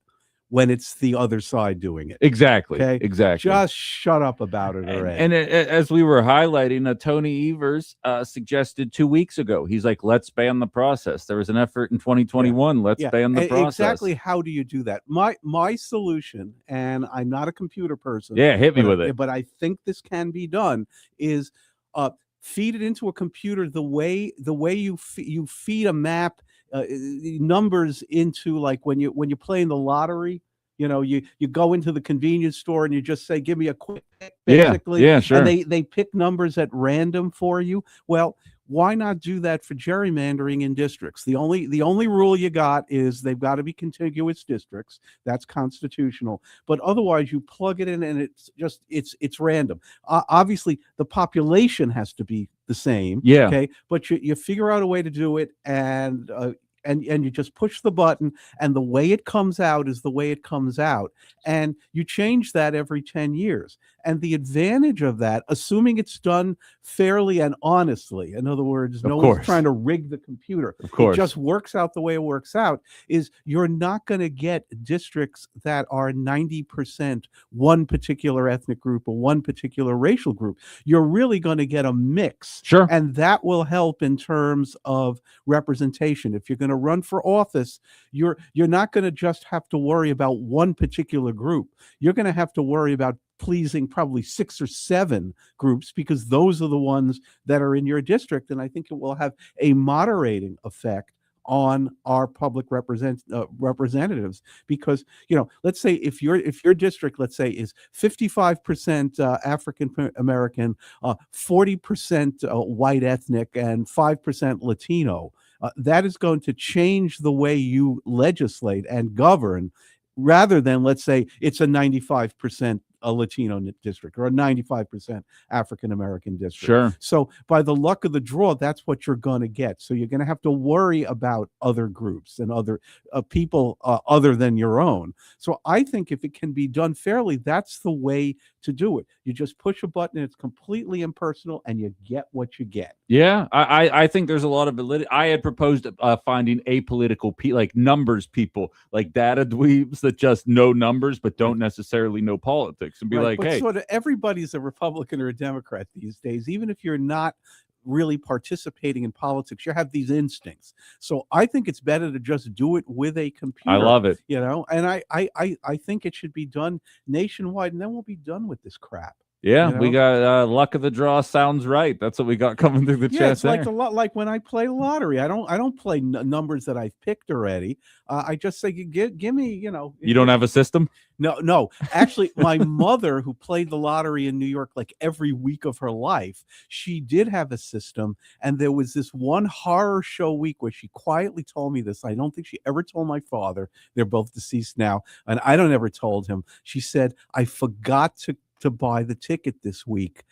when it's the other side doing it. Exactly. Okay? Exactly. Just shut up about it already. And as we were highlighting, Tony Evers suggested 2 weeks ago, he's like, let's ban the process. There was an effort in 2021. Let's ban the process. Exactly. How do you do that? My solution, and I'm not a computer person. Yeah, hit me with it. But I think this can be done, is feed it into a computer the way you you feed a map, numbers into, like when you're playing the lottery. You go into the convenience store and you just say, "Give me a quick pick," Yeah. basically, Yeah. and Sure. they pick numbers at random for you. Well, why not do that for gerrymandering in districts? The only rule you got is they've got to be contiguous districts. That's constitutional. But otherwise, you plug it in and it's random. Obviously, the population has to be the same. Yeah. Okay, but you figure out a way to do it, and you just push the button, and the way it comes out is the way it comes out, and you change that every 10 years. And the advantage of that, assuming it's done fairly and honestly, in other words, Of no one's course. trying to rig the computer, Of it course. just works out the way it works out, is you're not going to get districts that are 90% one particular ethnic group or one particular racial group. You're really going to get a mix. Sure. And that will help in terms of representation. If you're going to run for office, you're not going to just have to worry about one particular group. You're going to have to worry about pleasing probably 6 or 7 groups, because those are the ones that are in your district. And I think it will have a moderating effect on our public representatives, because let's say if your district, let's say, is 55% African American, 40% white ethnic, and 5% Latino, that is going to change the way you legislate and govern, rather than, let's say, it's a 95% a Latino district or a 95% African American district. Sure. So by the luck of the draw, that's what you're going to get. So you're going to have to worry about other groups and other people other than your own. So I think if it can be done fairly, that's the way to do it. You just push a button, and it's completely impersonal, and you get what you get. Yeah, I think there's a lot of validity. I had proposed finding apolitical like numbers people, like data dweebs that just know numbers but don't necessarily know politics, and be like, but hey, sort of everybody's a Republican or a Democrat these days, even if you're not really participating in politics. You have these instincts. So I think it's better to just do it with a computer. I love it. And I think it should be done nationwide, and then we'll be done with this crap. Yeah, we got luck of the draw sounds right. That's what we got coming through the chat. It's like a lot like when I play lottery. I don't play numbers that I've picked already. I just say, give me, You don't have a system? No. Actually, my mother, who played the lottery in New York like every week of her life, she did have a system. And there was this one horror show week where she quietly told me this. I don't think she ever told my father. They're both deceased now, and I don't ever told him. She said, I forgot to buy the ticket this week,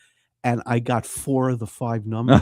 and I got 4 of the 5 numbers.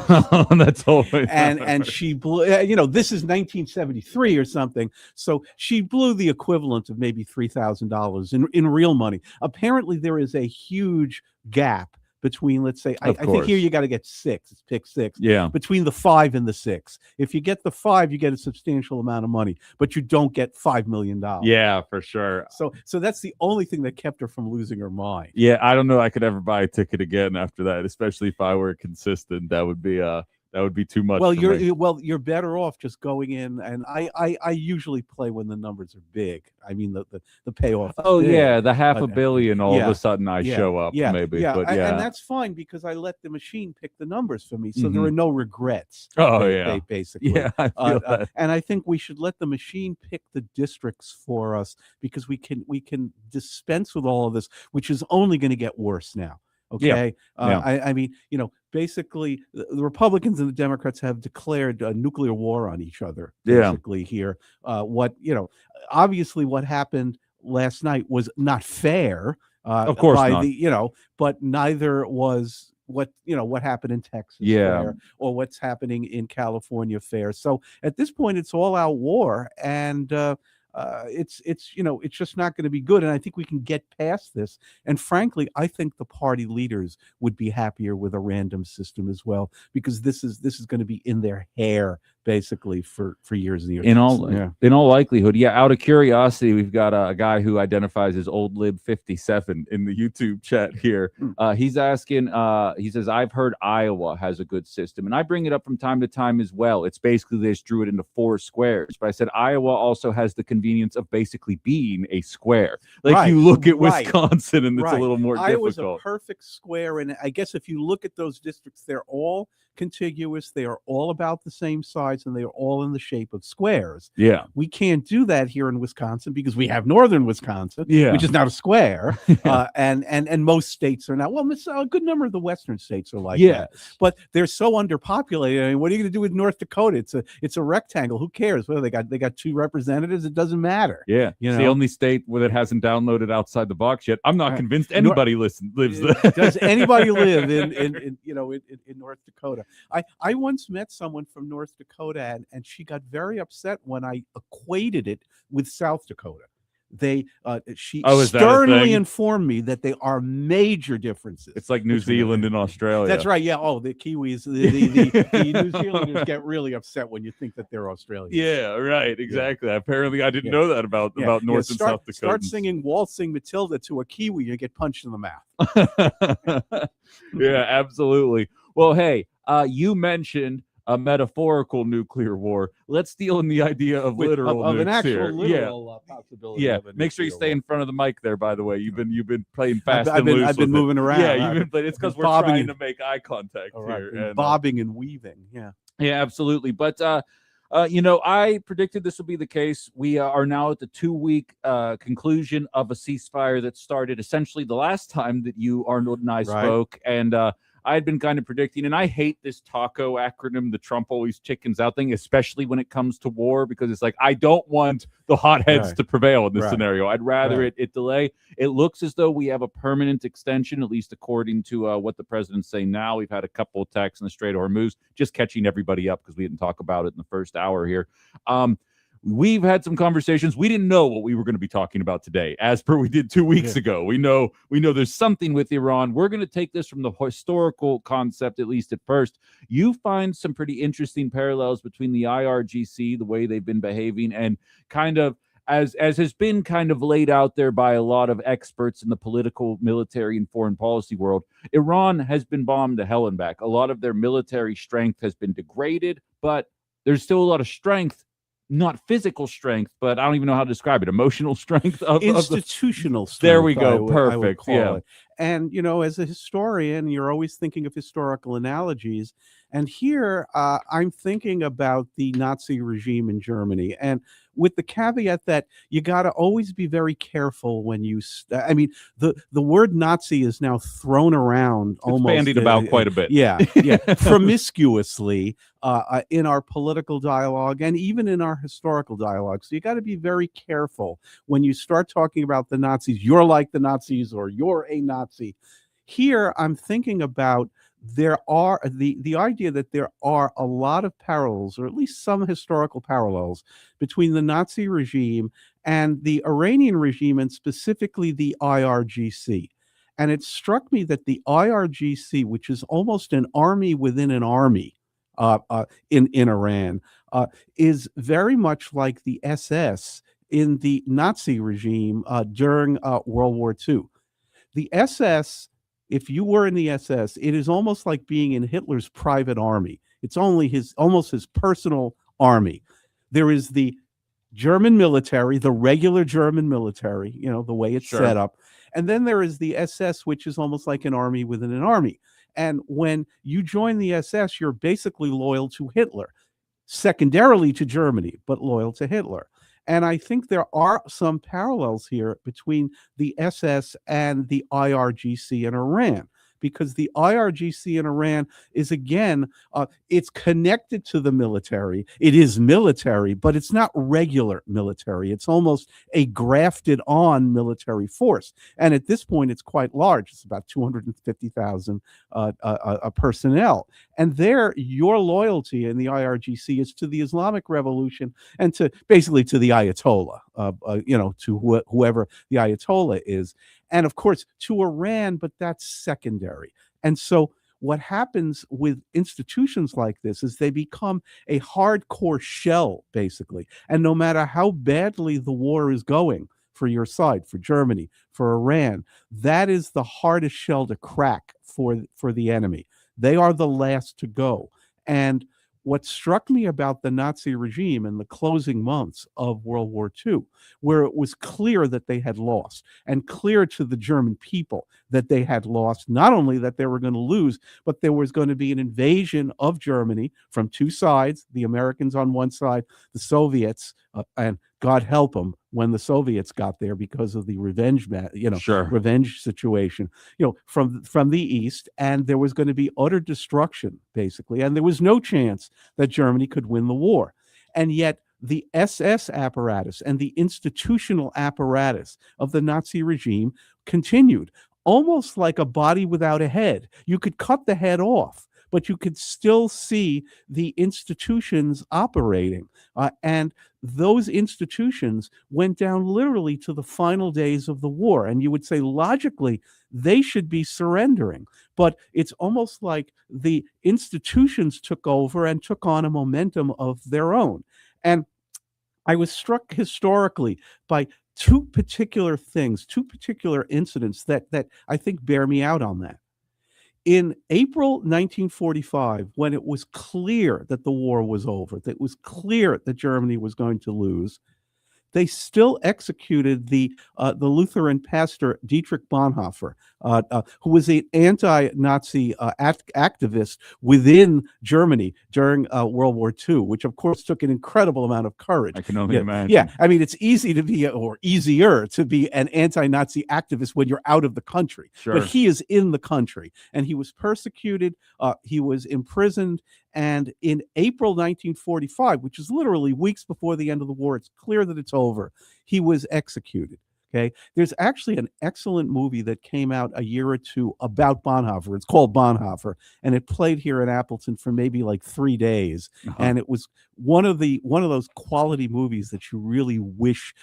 That's always and she blew, this is 1973 or something, so she blew the equivalent of maybe $3,000 in real money. Apparently there is a huge gap between, let's say, I think here you got to get 6. It's pick 6. Yeah. Between the 5 and the 6. If you get the 5, you get a substantial amount of money, but you don't get $5 million. Yeah, for sure. So that's the only thing that kept her from losing her mind. Yeah, I don't know I could ever buy a ticket again after that, especially if I were consistent. That would be too much. Well, you're better off just going in, and I usually play when the numbers are big. I mean the payoff. Oh big. Yeah, the $500 million. All of a sudden I show up. Yeah, maybe. Yeah, but and that's fine, because I let the machine pick the numbers for me, so Mm-hmm. there are no regrets. Basically. Yeah, I feel that. And I think we should let the machine pick the districts for us, because we can dispense with all of this, which is only going to get worse now. Okay. I mean, basically the Republicans and the Democrats have declared a nuclear war on each other. Basically here, obviously what happened last night was not fair. Of course not. But neither was what happened in Texas fair, or what's happening in California fair. So at this point, it's all out war, and it's just not going to be good. And I think we can get past this. And frankly, I think the party leaders would be happier with a random system as well, because this is going to be in their hair basically for years and years. In all likelihood, yeah. Out of curiosity, we've got a guy who identifies as Old Lib 57 in the YouTube chat here. He's asking. He says, "I've heard Iowa has a good system, and I bring it up from time to time as well. It's basically they just drew it into 4 squares. But I said Iowa also has the convenience of basically being a square. Like you look at Wisconsin, and it's a little more Iowa's difficult. A perfect square, and I guess if you look at those districts, they're all contiguous. They are all about the same size, and they are all in the shape of squares. Yeah, we can't do that here in Wisconsin because we have northern Wisconsin, which is not a square, and most states are not. Well, a good number of the western states are like that, but they're so underpopulated. I mean, what are you going to do with North Dakota? It's a rectangle. Who cares? Well, they got 2 representatives. It doesn't matter. Yeah, it's the only state where it hasn't downloaded outside the box yet. I'm not convinced anybody lives there. Does anybody live in North Dakota? I once met someone from North Dakota, and she got very upset when I equated it with South Dakota. She sternly informed me that they are major differences. It's like New Zealand and Australia. That's right. Yeah. Oh, the Kiwis, the New Zealanders get really upset when you think that they're Australians. Yeah, right. Exactly. Yeah. Apparently, I didn't know that about North and South Dakota. Start singing Waltzing Matilda to a Kiwi, you get punched in the mouth. Yeah, absolutely. Well, hey, you mentioned a metaphorical nuclear war. Let's deal in the idea of literal of an actual here. literal possibility. Yeah, make sure you stay in front of the mic there. By the way, you've been playing fast I've and loose. I've been moving around. Yeah, you've been playing. It's because we're trying to make eye contact here, and bobbing and weaving. Yeah, absolutely. But I predicted this would be the case. We are now at the 2-week conclusion of a ceasefire that started essentially the last time that you, Arnold, and I spoke, and I had been kind of predicting, and I hate this TACO acronym, the Trump always chickens out thing, especially when it comes to war, because it's like, I don't want the hotheads to prevail in this scenario. I'd rather it delay. It looks as though we have a permanent extension, at least according to what the president's saying now. We've had a couple attacks in the Strait of Hormuz, just catching everybody up because we didn't talk about it in the first hour here. We've had some conversations. We didn't know what we were going to be talking about today, as per we did 2 weeks ago. We know there's something with Iran. We're going to take this from the historical concept, at least at first. You find some pretty interesting parallels between the IRGC, the way they've been behaving, and kind of as has been kind of laid out there by a lot of experts in the political, military, and foreign policy world. Iran has been bombed to hell and back. A lot of their military strength has been degraded, but there's still a lot of strength. Not physical strength, but I don't even know how to describe it. Emotional strength, institutional strength. There we go. Perfect. Yeah. And as a historian, you're always thinking of historical analogies. And here, I'm thinking about the Nazi regime in Germany, and with the caveat that you got to always be very careful when you. The word Nazi is now thrown around almost bandied about quite a bit. Yeah, promiscuously in our political dialogue and even in our historical dialogue. So you got to be very careful when you start talking about the Nazis. You're like the Nazis, or you're a Nazi. Here, I'm thinking about. There are the idea that there are a lot of parallels, or at least some historical parallels, between the Nazi regime and the Iranian regime, and specifically the IRGC. And it struck me that the IRGC, which is almost an army within an army in Iran, is very much like the SS in the Nazi regime during World War II. The SS. If you were in the SS, it is almost like being in Hitler's private army. It's almost his personal army. There is the German military, the regular German military, the way it's set up. And then there is the SS, which is almost like an army within an army. And when you join the SS, you're basically loyal to Hitler, secondarily to Germany, but loyal to Hitler. And I think there are some parallels here between the SS and the IRGC in Iran, because the IRGC in Iran is, again, it's connected to the military. It is military, but it's not regular military. It's almost a grafted on military force. And at this point, it's quite large. It's about 250,000 personnel. And there, your loyalty in the IRGC is to the Islamic Revolution and to basically to the Ayatollah, to whoever the Ayatollah is. And of course, to Iran, but that's secondary. And so what happens with institutions like this is they become a hardcore shell, basically. And no matter how badly the war is going for your side, for Germany, for Iran, that is the hardest shell to crack for the enemy. They are the last to go. And what struck me about the Nazi regime in the closing months of World War II, where it was clear that they had lost, and clear to the German people that they had lost, not only that they were going to lose, but there was going to be an invasion of Germany from two sides, the Americans on one side, the Soviets, and God help them when the Soviets got there because of the revenge, Sure. revenge situation, from the east, and there was going to be utter destruction, basically, and there was no chance that Germany could win the war. And yet the SS apparatus and the institutional apparatus of the Nazi regime continued, almost like a body without a head. You could cut the head off, but you could still see the institutions operating. And those institutions went down literally to the final days of the war. And you would say, logically, they should be surrendering. But it's almost like the institutions took over and took on a momentum of their own. And I was struck historically by two particular things, two particular incidents that I think bear me out on that. In April 1945, when it was clear that the war was over, that it was clear that Germany was going to lose, they still executed the Lutheran pastor Dietrich Bonhoeffer, who was an anti-Nazi activist within Germany during World War II, which of course took an incredible amount of courage. I can only imagine. Yeah, I mean, it's easy to be, or easier to be, an anti-Nazi activist when you're out of the country. Sure. But he is in the country, and he was persecuted. He was imprisoned. And in April 1945, which is literally weeks before the end of the war, it's clear that it's over, he was executed. Okay. There's actually an excellent movie that came out a year or two about Bonhoeffer. It's called Bonhoeffer, and it played here in Appleton for maybe like 3 days. And it was one of those quality movies that you really wish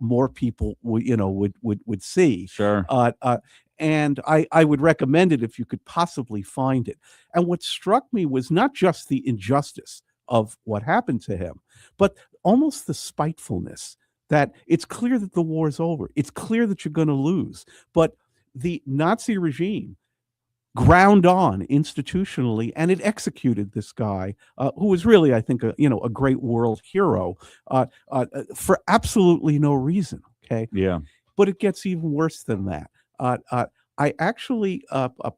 more people would see. Sure. And I would recommend it if you could possibly find it. And what struck me was not just the injustice of what happened to him, but almost the spitefulness that it's clear that the war is over. It's clear that you're going to lose. But the Nazi regime ground on institutionally, and it executed this guy who was really, I think, a great world hero for absolutely no reason. Okay. Yeah. But it gets even worse than that. I actually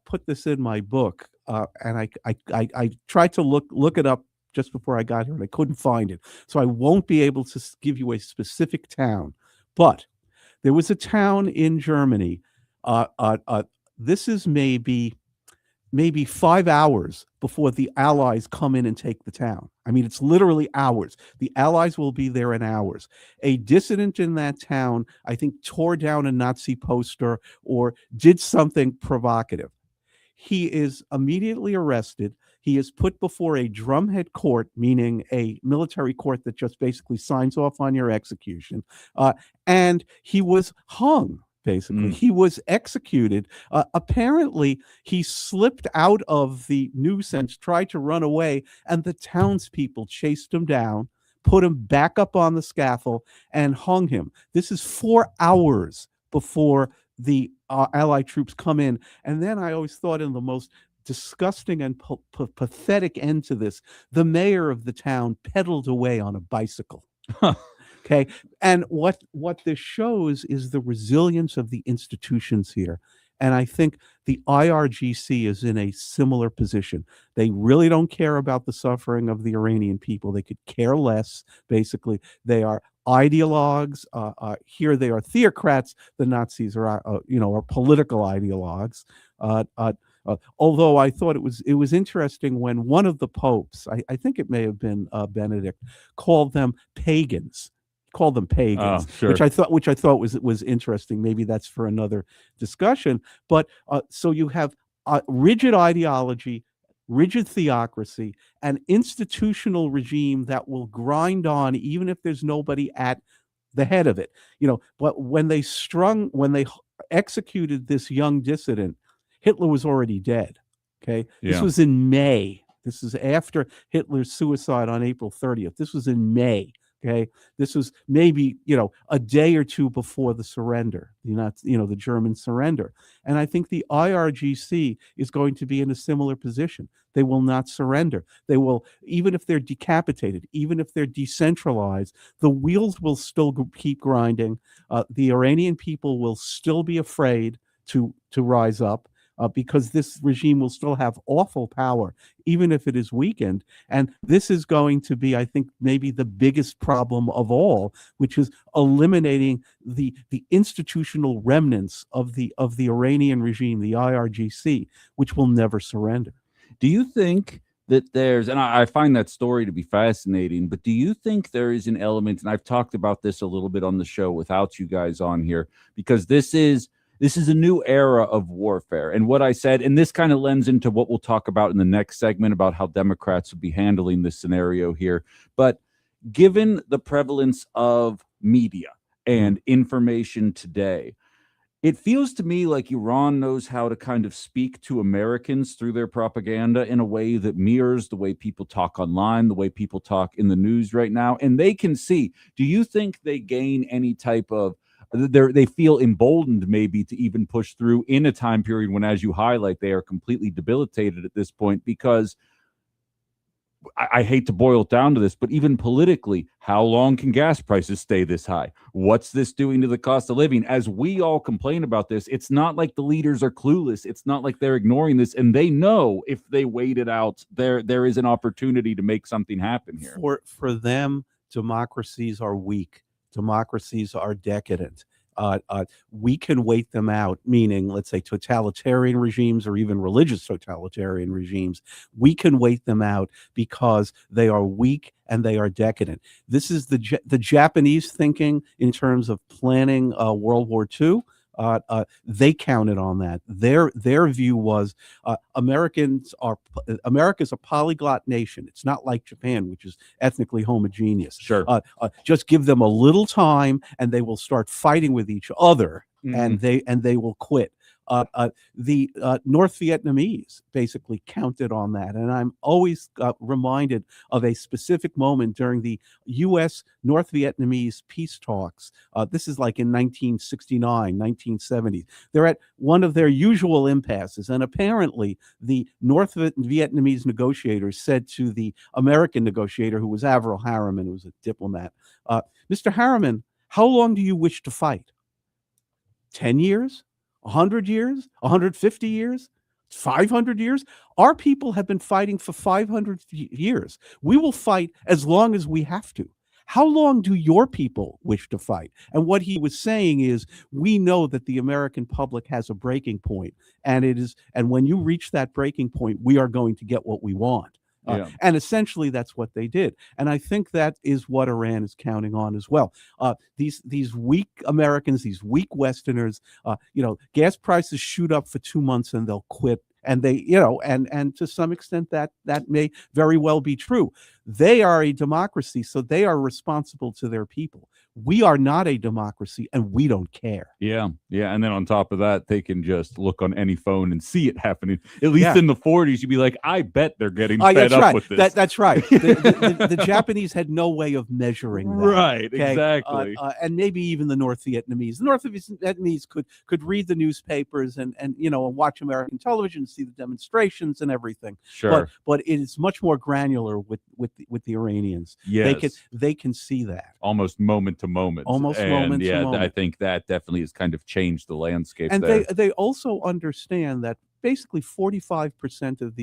put this in my book, and I tried to look it up just before I got here, and I couldn't find it. So I won't be able to give you a specific town. But there was a town in Germany. This is maybe 5 hours before the Allies come in and take the town. I mean, it's literally hours. The Allies will be there in hours. A dissident in that town, I think, tore down a Nazi poster or did something provocative. He is immediately arrested. He is put before a drumhead court, meaning a military court that just basically signs off on your execution. And he was hung. Basically, he was executed. Apparently, he slipped out of the noose and tried to run away, and the townspeople chased him down, put him back up on the scaffold, and hung him. This is 4 hours before the Allied troops come in. And then I always thought, in the most disgusting and pathetic end to this, the mayor of the town pedaled away on a bicycle. Okay. And what this shows is the resilience of the institutions here. And I think the IRGC is in a similar position. They really don't care about the suffering of the Iranian people. They could care less, basically. They are ideologues. Here they are theocrats. The Nazis are political ideologues. Although I thought it was interesting when one of the popes, I think it may have been Benedict, called them pagans. Oh, sure. which I thought was interesting. Maybe that's for another discussion. But so you have rigid ideology, rigid theocracy, an institutional regime that will grind on even if there's nobody at the head of it. But when they executed this young dissident, Hitler was already dead. Okay. Yeah. This was in May. This is after Hitler's suicide on April 30th. This was in May. Okay. This was maybe, a day or two before the surrender, the German surrender. And I think the IRGC is going to be in a similar position. They will not surrender. They will, even if they're decapitated, even if they're decentralized, the wheels will still keep grinding. The Iranian people will still be afraid to rise up. Because this regime will still have awful power, even if it is weakened. And this is going to be, I think, maybe the biggest problem of all, which is eliminating the institutional remnants of the Iranian regime, the IRGC, which will never surrender. Do you think that there's, and I find that story to be fascinating, but do you think there is an element, and I've talked about this a little bit on the show without you guys on here, because this is a new era of warfare. And what I said, and this kind of lends into what we'll talk about in the next segment about how Democrats will be handling this scenario here. But given the prevalence of media and information today, it feels to me like Iran knows how to kind of speak to Americans through their propaganda in a way that mirrors the way people talk online, the way people talk in the news right now. And they can see, do you think they gain any type of, they feel emboldened maybe to even push through in a time period when, as you highlight, they are completely debilitated at this point? Because I hate to boil it down to this, but even politically, how long can gas prices stay this high? What's this doing to the cost of living? As we all complain about this, it's not like the leaders are clueless. It's not like they're ignoring this, and they know if they wait it out, there is an opportunity to make something happen here. For them, democracies are weak. Democracies are decadent. We can wait them out, meaning, let's say, totalitarian regimes or even religious totalitarian regimes. We can wait them out because they are weak and they are decadent. This is the Japanese thinking in terms of planning World War II. They counted on that. Their view was America's a polyglot nation. It's not like Japan, which is ethnically homogeneous. Sure. Just give them a little time, and they will start fighting with each other, and they will quit. The North Vietnamese basically counted on that. And I'm always reminded of a specific moment during the U.S. North Vietnamese peace talks. This is like in 1969, 1970. They're at one of their usual impasses. And apparently the North Vietnamese negotiators said to the American negotiator, who was Averell Harriman, who was a diplomat, Mr. Harriman, how long do you wish to fight? 10 years? 100 years, 150 years, 500 years. Our people have been fighting for 500 years. We will fight as long as we have to. How long do your people wish to fight? And what he was saying is, we know that the American public has a breaking point, and when you reach that breaking point, we are going to get what we want. And essentially, that's what they did. And I think that is what Iran is counting on as well. These weak Americans, these weak Westerners, gas prices shoot up for 2 months and they'll quit. And they, and to some extent that may very well be true. They are a democracy, so they are responsible to their people. We are not a democracy, and we don't care. Yeah. And then on top of that, they can just look on any phone and see it happening. At least in the 40s, you'd be like, I bet they're getting fed up with this. That's right. The Japanese had no way of measuring that. Right, okay? Exactly. And maybe even the North Vietnamese. The North Vietnamese could read the newspapers and watch American television, see the demonstrations and everything. Sure. But it is much more granular with the Iranians. Yes. They can see that. Almost moment to moment. Moment to moment. I think that definitely has kind of changed the landscape. And there. they also understand that basically 45% of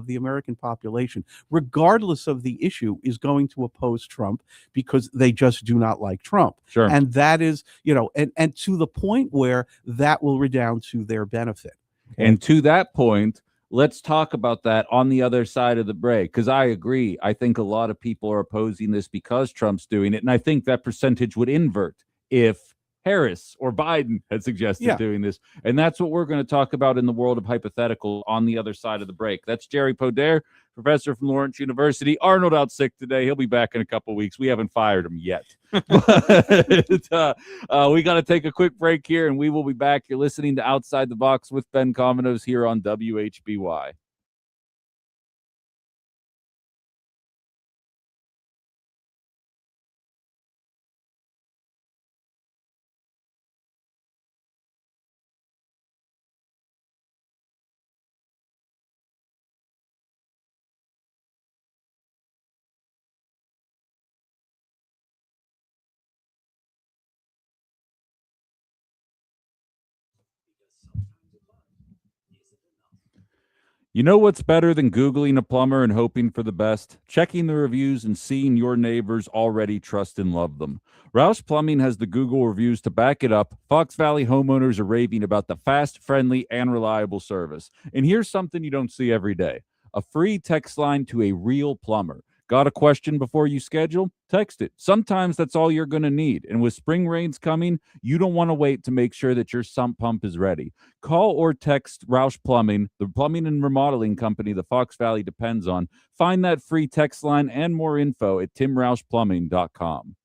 the American population, regardless of the issue, is going to oppose Trump because they just do not like Trump. Sure. And that is, and to the point where that will redound to their benefit. Okay? And to that point, let's talk about that on the other side of the break, because I agree. I think a lot of people are opposing this because Trump's doing it. And I think that percentage would invert if Harris or Biden had suggested doing this. And that's what we're going to talk about in the world of hypothetical on the other side of the break. That's Jerry Podair, professor from Lawrence University. Arnold out sick today. He'll be back in a couple of weeks. We haven't fired him yet. But, we got to take a quick break here, and we will be back. You're listening to Outside the Box with Ben Cominos here on WHBY. You know what's better than Googling a plumber and hoping for the best? Checking the reviews and seeing your neighbors already trust and love them. Roush Plumbing has the Google reviews to back it up. Fox Valley homeowners are raving about the fast, friendly, and reliable service. And here's something you don't see every day: a free text line to a real plumber. Got a question before you schedule? Text it. Sometimes that's all you're going to need. And with spring rains coming, you don't want to wait to make sure that your sump pump is ready. Call or text Roush Plumbing, the plumbing and remodeling company the Fox Valley depends on. Find that free text line and more info at timroushplumbing.com.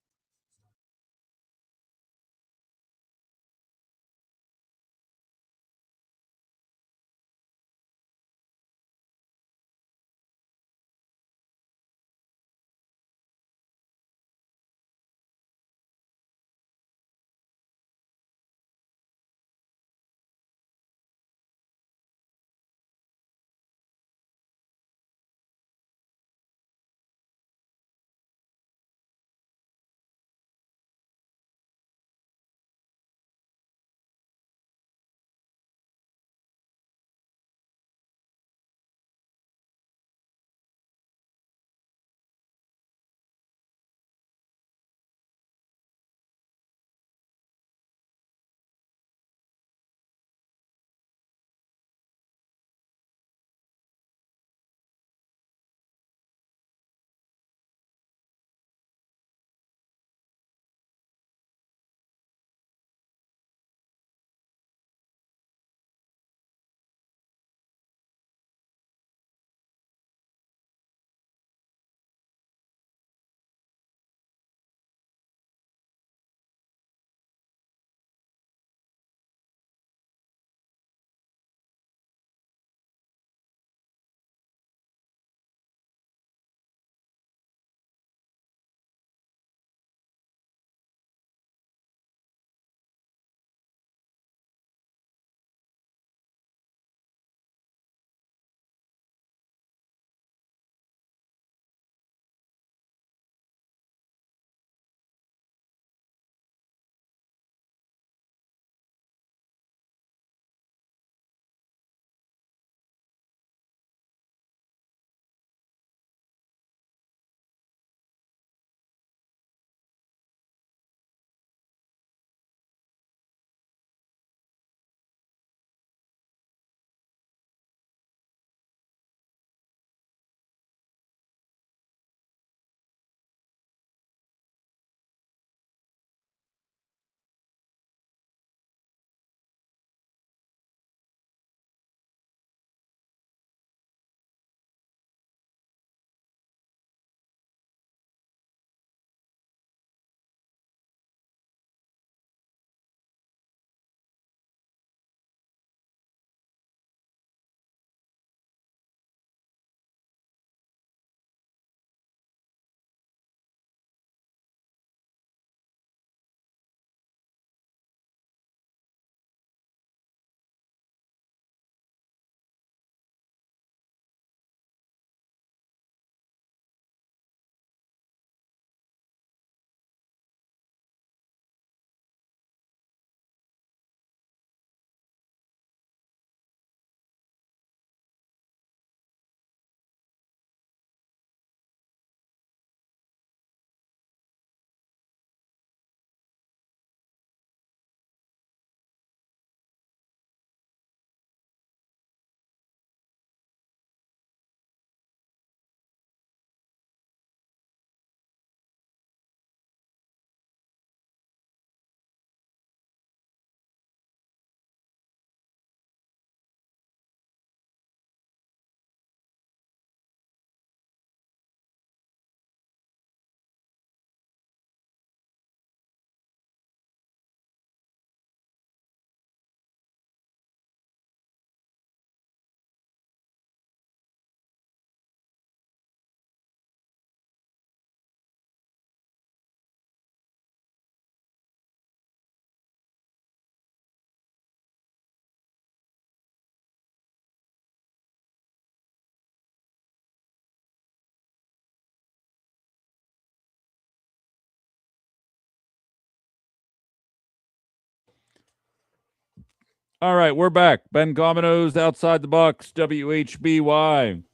All right, we're back. Ben Gomino's Outside the Box, WHBY.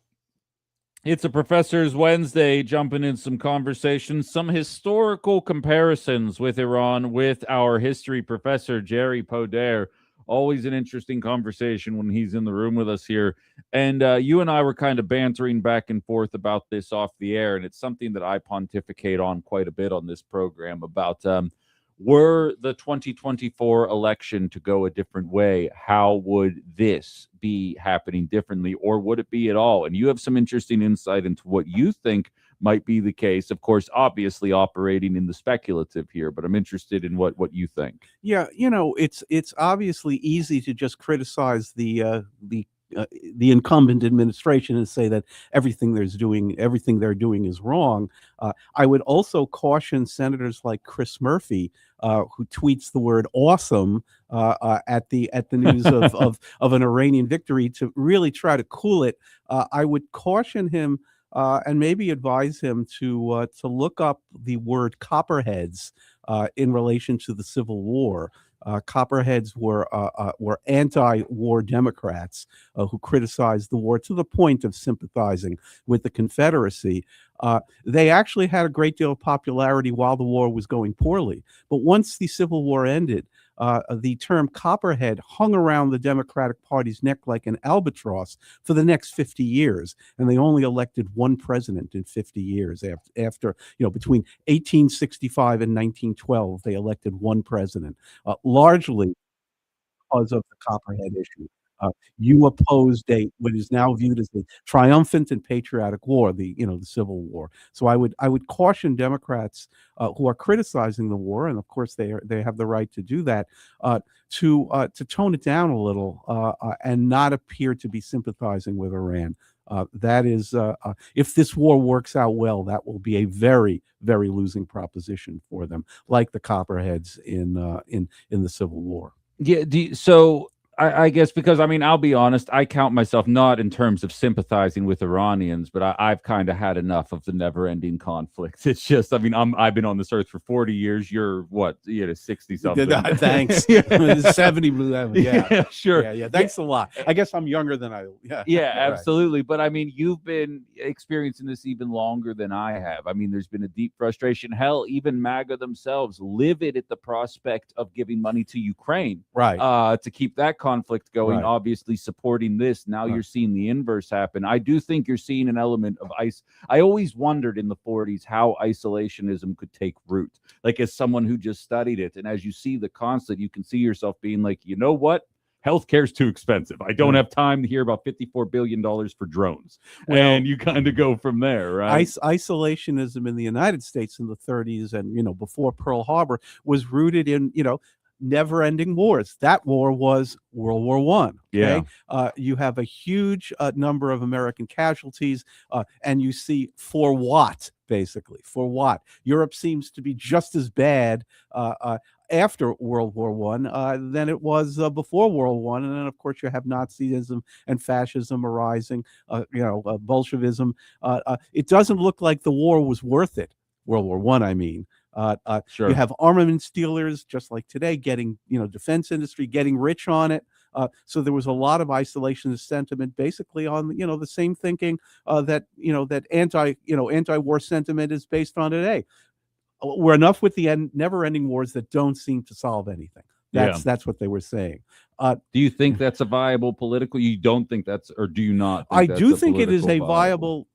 It's a Professor's Wednesday, jumping in some conversations, some historical comparisons with Iran with our history professor, Jerry Poder. Always an interesting conversation when he's in the room with us here. And you and I were kind of bantering back and forth about this off the air, and it's something that I pontificate on quite a bit on this program about were the 2024 election to go a different way, how would this be happening differently, or would it be at all? And you have some interesting insight into what you think might be the case. Of course, obviously operating in the speculative here, but I'm interested in what you think. Yeah, it's obviously easy to just criticize the incumbent administration and say that everything they're doing is wrong. I would also caution senators like Chris Murphy, who tweets the word "awesome" at the news of an Iranian victory, to really try to cool it. I would caution him and maybe advise him to look up the word "copperheads" in relation to the Civil War. Copperheads were anti-war Democrats who criticized the war to the point of sympathizing with the Confederacy. They actually had a great deal of popularity while the war was going poorly. But once the Civil War ended, the term Copperhead hung around the Democratic Party's neck like an albatross for the next 50 years. And they only elected one president in 50 years. After between 1865 and 1912, they elected one president, largely because of the Copperhead issue. You opposed what is now viewed as a triumphant and patriotic war, the Civil War. So I would caution Democrats who are criticizing the war, and of course they have the right to do that, to tone it down a little and not appear to be sympathizing with Iran. That is, if this war works out well, that will be a very, very losing proposition for them, like the Copperheads in the Civil War. Yeah. So I guess because I'll be honest, I count myself not in terms of sympathizing with Iranians, but I've kind of had enough of the never-ending conflict. It's just, I've been on this earth for 40 years. You're what? 60 something. Thanks. 70 Blue Lemon. Yeah, sure. Yeah. Thanks a lot. I guess I'm younger than I. Yeah. Yeah, absolutely. But you've been experiencing this even longer than I have. There's been a deep frustration. Hell, even MAGA themselves livid at the prospect of giving money to Ukraine, right, to keep that conflict going, right, obviously supporting this. Now right, you're seeing the inverse happen. I do think you're seeing an element of ice. I always wondered in the 40s how isolationism could take root, like as someone who just studied it. And as you see the constant, you can see yourself being like, you know what? Healthcare's too expensive. I don't have time to hear about $54 billion for drones. Well, and you kind of go from there, right? Isolationism in the United States in the 30s and, before Pearl Harbor was rooted in, never-ending wars. That war was World War One. Okay? Yeah. You have a huge number of American casualties, and you see for what, basically, for what? Europe seems to be just as bad after World War One than it was before World War One, and then of course you have Nazism and fascism arising, Bolshevism. It doesn't look like the war was worth it. World War One, I mean. Sure. You have armaments dealers, just like today, getting defense industry getting rich on it. So there was a lot of isolationist sentiment, basically on the same thinking that anti-war sentiment is based on today. We're enough with the never-ending wars that don't seem to solve anything. That's what they were saying. Do you think that's a viable political? You don't think that's, or do you not? I do think it is a viable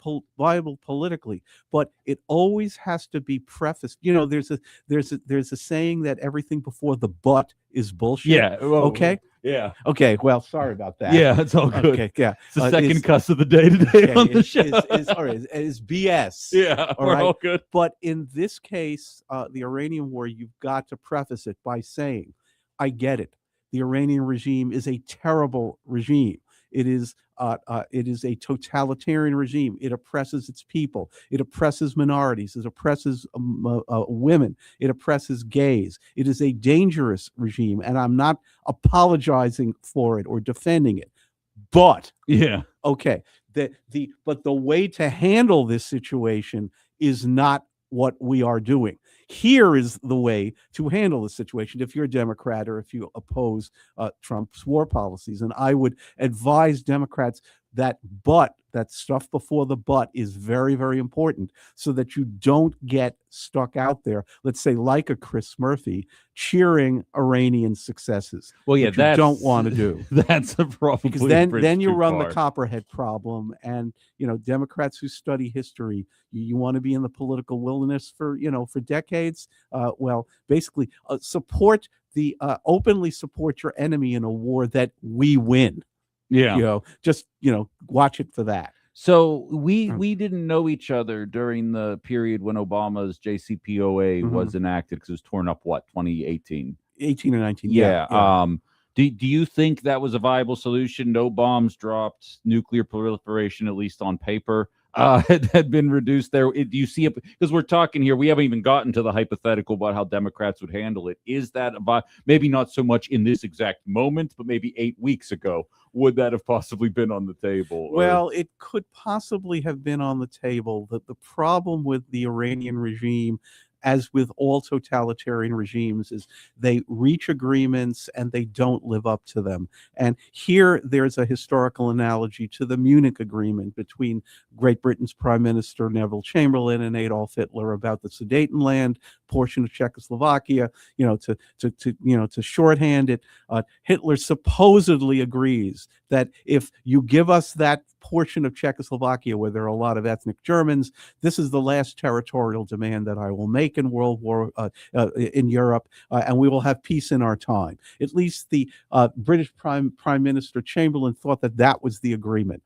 politically, but it always has to be prefaced. There's a saying that everything before the but is bullshit. Yeah. Well, okay. Yeah. Okay. Well, sorry about that. Yeah, it's all good. Okay. Yeah. It's the second cuss of the day today on the show. Is BS. Yeah. We're all good. But in this case, the Iranian war, you've got to preface it by saying, I get it. The Iranian regime is a terrible regime. It is a totalitarian regime. It oppresses its people. It oppresses minorities. It oppresses women. It oppresses gays. It is a dangerous regime, and I'm not apologizing for it or defending it. But okay, but the way to handle this situation is not what we are doing. Here is the way to handle the situation if you're a Democrat or if you oppose Trump's war policies. And I would advise Democrats that stuff before the but is very, very important so that you don't get stuck out there, let's say like a Chris Murphy, cheering Iranian successes. Well, yeah, which you don't want to do. That's a problem. Because then you run the Copperhead problem. And, Democrats who study history, you want to be in the political wilderness for decades. Well, basically openly support your enemy in a war that we win. Yeah. Just watch it for that. So we didn't know each other during the period when Obama's JCPOA was enacted, because it was torn up, 2018? 18 or 19. Yeah. Do you think that was a viable solution? No bombs dropped, nuclear proliferation, at least on paper, had been reduced there. Do you see it? Because we're talking here, we haven't even gotten to the hypothetical about how Democrats would handle it. Is that maybe not so much in this exact moment, but maybe 8 weeks ago? Would that have possibly been on the table? Well, it could possibly have been on the table. The problem with the Iranian regime, as with all totalitarian regimes, is they reach agreements and they don't live up to them. And here there's a historical analogy to the Munich Agreement between Great Britain's Prime Minister Neville Chamberlain and Adolf Hitler about the Sudetenland portion of Czechoslovakia. To shorthand it, Hitler supposedly agrees that if you give us that portion of Czechoslovakia where there are a lot of ethnic Germans, this is the last territorial demand that I will make in in Europe, and we will have peace in our time. At least the British Prime Minister Chamberlain thought that was the agreement.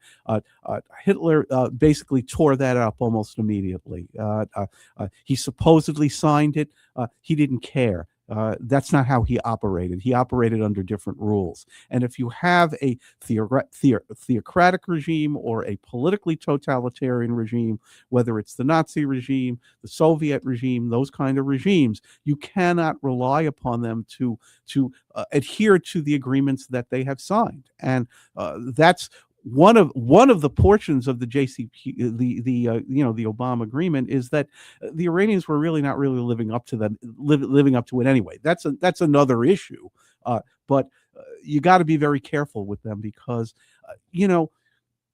Hitler basically tore that up almost immediately. He supposedly signed it. He didn't care. That's not how he operated. He operated under different rules. And if you have a theocratic regime or a politically totalitarian regime, whether it's the Nazi regime, the Soviet regime, those kind of regimes, you cannot rely upon them to adhere to the agreements that they have signed. And that's one of the portions of the JCP, the Obama agreement, is that the Iranians were really not really living up to it anyway. That's another issue, but you got to be very careful with them because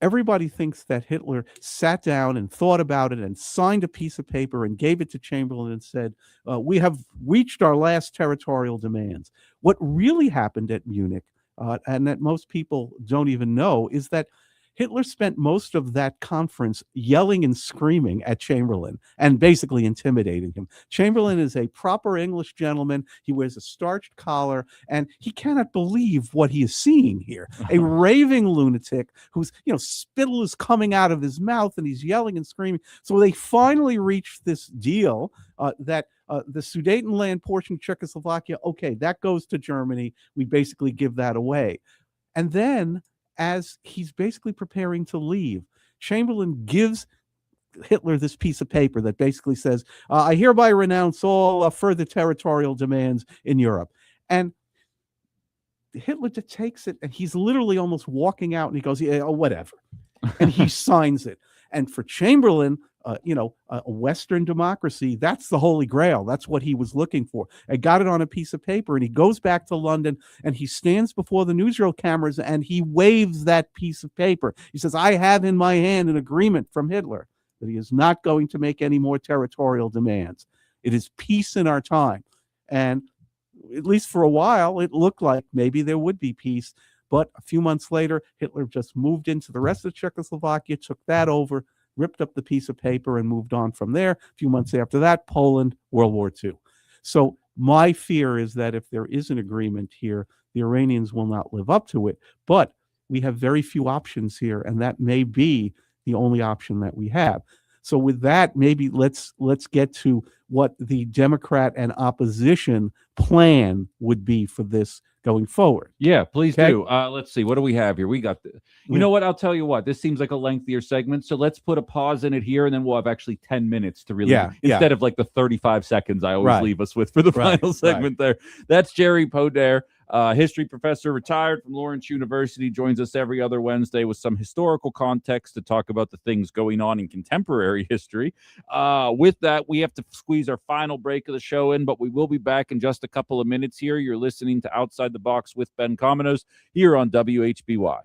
everybody thinks that Hitler sat down and thought about it and signed a piece of paper and gave it to Chamberlain and said, we have reached our last territorial demands. What really happened at Munich, and that most people don't even know, is that Hitler spent most of that conference yelling and screaming at Chamberlain and basically intimidating him. Chamberlain is a proper English gentleman. He wears a starched collar, and he cannot believe what he is seeing here. A raving lunatic whose spittle is coming out of his mouth, and he's yelling and screaming. So they finally reached this deal that the Sudetenland portion of Czechoslovakia, okay, that goes to Germany. We basically give that away. And then, as he's basically preparing to leave, Chamberlain gives Hitler this piece of paper that basically says, I hereby renounce all further territorial demands in Europe. And Hitler just takes it, and he's literally almost walking out, and he goes, yeah, whatever. And he signs it. And for Chamberlain, a Western democracy, that's the Holy Grail. That's what he was looking for. I got it on a piece of paper, and he goes back to London, and he stands before the newsreel cameras, and he waves that piece of paper. He says, I have in my hand an agreement from Hitler that he is not going to make any more territorial demands. It is peace in our time. And at least for a while, it looked like maybe there would be peace. But a few months later, Hitler just moved into the rest of Czechoslovakia, took that over, ripped up the piece of paper, and moved on from there. A few months after that, Poland, World War II. So my fear is that if there is an agreement here, the Iranians will not live up to it. But we have very few options here, and that may be the only option that we have. So with that, maybe let's get to what the Democrat and opposition plan would be for this going forward. Yeah, please Okay. do. Let's see. What do we have here? We got you know what? I'll tell you what. This seems like a lengthier segment, so let's put a pause in it here, and then we'll have actually 10 minutes to really, instead of like the 35 seconds I always leave us with for the final segment there. That's Jerry Podair, history professor, retired from Lawrence University, joins us every other Wednesday with some historical context to talk about the things going on in contemporary history. With that, we have to squeeze our final break of the show in, but we will be back in just a couple of minutes here. You're listening to Outside the Box with Ben Cominos here on WHBY.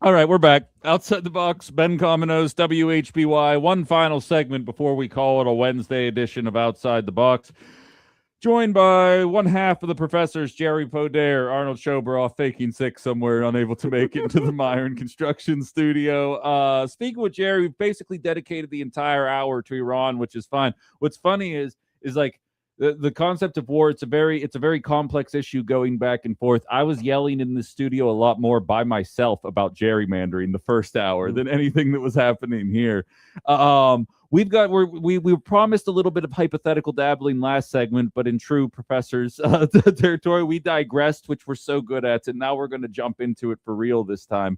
All right, we're back. Outside the Box, Ben Cominos, WHBY. One final segment before we call it a Wednesday edition of Outside the Box. Joined by one half of the professors, Jerry Podair, Arnold Schober off faking sick somewhere, unable to make it into the Myron Construction Studio. Speaking with Jerry, we've basically dedicated the entire hour to Iran, which is fine. What's funny is like the concept of war. It's a very complex issue going back and forth. I was yelling in the studio a lot more by myself about gerrymandering the first hour than anything that was happening here. We were promised a little bit of hypothetical dabbling last segment, but in true professors territory, we digressed, which we're so good at, and now we're going to jump into it for real this time.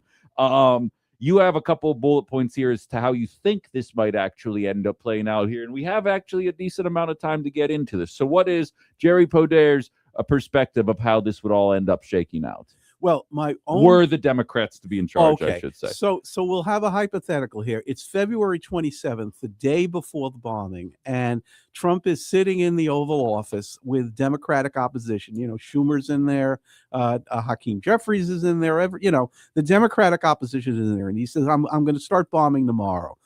You have a couple of bullet points here as to how you think this might actually end up playing out here, and we have actually a decent amount of time to get into this. So, what is Jerry Podair's perspective of how this would all end up shaking out? Well, my own were the Democrats to be in charge, okay. I should say. So we'll have a hypothetical here. It's February 27th, the day before the bombing, and Trump is sitting in the Oval Office with Democratic opposition. You know, Schumer's in there, Hakeem Jeffries is in there. The Democratic opposition is in there, and he says, "I'm going to start bombing tomorrow."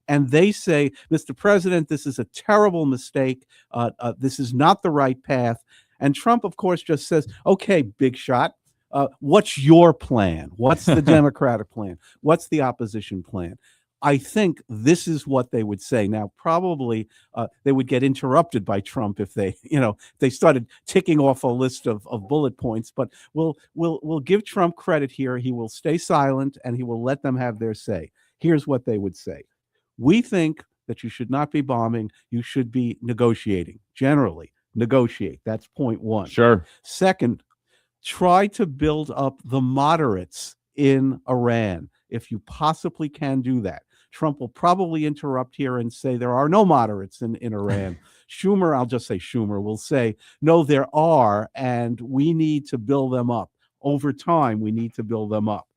And they say, "Mr. President, this is a terrible mistake. This is not the right path." And Trump, of course, just says, "Okay, big shot. What's your plan? What's the Democratic plan? What's the opposition plan?" I think this is what they would say. Now, probably they would get interrupted by Trump if they started ticking off a list of bullet points. But we'll give Trump credit here. He will stay silent and he will let them have their say. Here's what they would say: "We think that you should not be bombing. You should be negotiating. Generally, negotiate. That's point one. Sure. Second, try to build up the moderates in Iran if you possibly can do that." Trump will probably interrupt here and say there are no moderates in Iran. Schumer, I'll just say Schumer, will say, "No, there are, and we need to build them up. Over time, we need to build them up."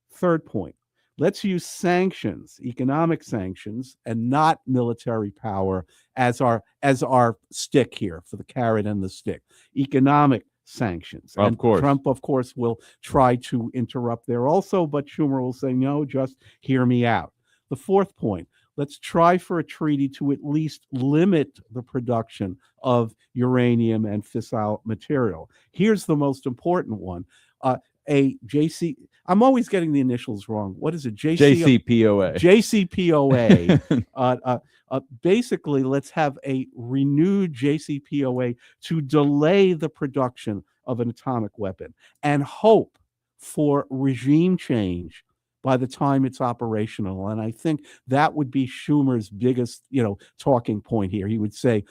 Third point, let's use sanctions, economic sanctions, and not military power as our stick here for the carrot and the stick. Economic sanctions. Of And course. Trump, of course, will try to interrupt there also, but Schumer will say, "No, just hear me out." The fourth point, let's try for a treaty to at least limit the production of uranium and fissile material. Here's the most important one. I'm always getting the initials wrong. What is it? JCPOA. JCPOA. Basically, let's have a renewed JCPOA to delay the production of an atomic weapon and hope for regime change by the time it's operational. And I think that would be Schumer's biggest, talking point here. He would say,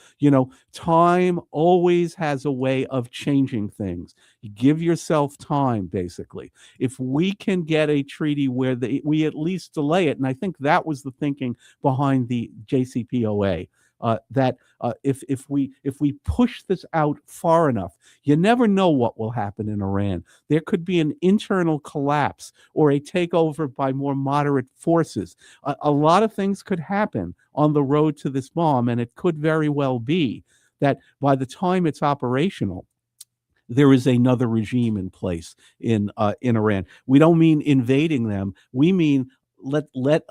time always has a way of changing things. You give yourself time, basically. If we can get a treaty where we at least delay it, and I think that was the thinking behind the JCPOA, that if we push this out far enough, you never know what will happen in Iran. There could be an internal collapse or a takeover by more moderate forces. A lot of things could happen on the road to this bomb, and it could very well be that by the time it's operational, there is another regime in place in Iran. We don't mean invading them. We mean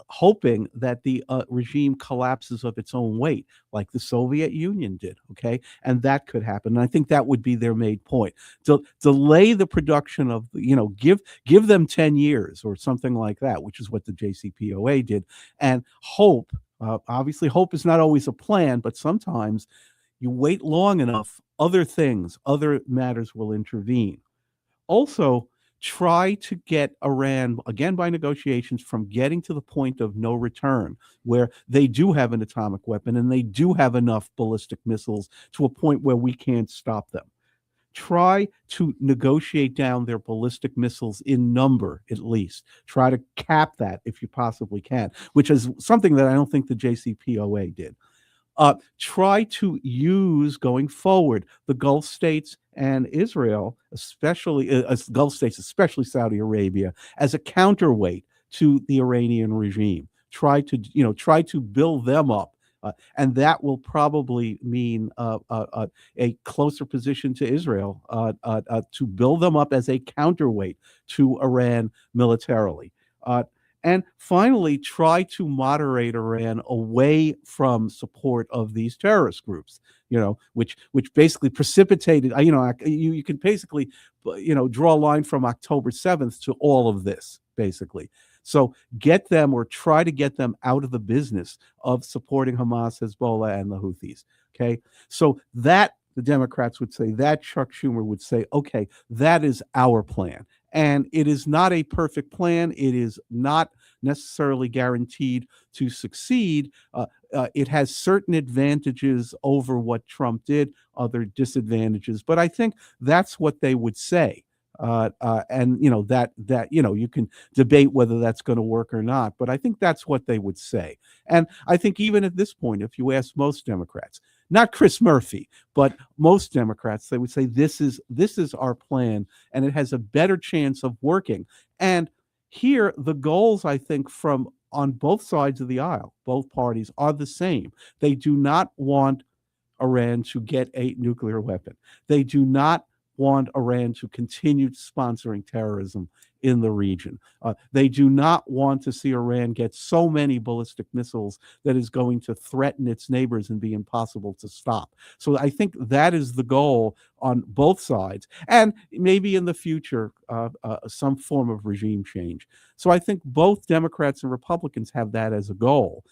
hoping that the regime collapses of its own weight, like the Soviet Union did. Okay, and that could happen. And I think that would be their main point: delay the production of, give them 10 years or something like that, which is what the JCPOA did, and hope. Obviously, hope is not always a plan, but sometimes you wait long enough, other matters will intervene. Also, try to get Iran, again by negotiations, from getting to the point of no return, where they do have an atomic weapon and they do have enough ballistic missiles to a point where we can't stop them. Try to negotiate down their ballistic missiles in number, at least. Try to cap that if you possibly can, which is something that I don't think the JCPOA did. Try to use, going forward, the Gulf states and Israel, especially Gulf states, especially Saudi Arabia, as a counterweight to the Iranian regime. Try to build them up, and that will probably mean a closer position to Israel, to build them up as a counterweight to Iran militarily. And finally, try to moderate Iran away from support of these terrorist groups, which basically precipitated, you can basically, draw a line from October 7th to all of this, basically. So get them, or try to get them, out of the business of supporting Hamas, Hezbollah, and the Houthis. Okay. So that, the Democrats would say, that Chuck Schumer would say, okay, that is our plan. And it is not a perfect plan. It is not necessarily guaranteed to succeed. It has certain advantages over what Trump did, other disadvantages. But I think that's what they would say. And you can debate whether that's going to work or not, but I think that's what they would say. And I think even at this point, if you ask most Democrats, not Chris Murphy, but most Democrats, they would say this is our plan, and it has a better chance of working. And here, the goals, I think, from on both sides of the aisle, both parties, are the same. They do not want Iran to get a nuclear weapon. They do not want Iran to continue sponsoring terrorism in the region. They do not want to see Iran get so many ballistic missiles that is going to threaten its neighbors and be impossible to stop. So I think that is the goal on both sides, and maybe in the future, some form of regime change. So I think both Democrats and Republicans have that as a goal.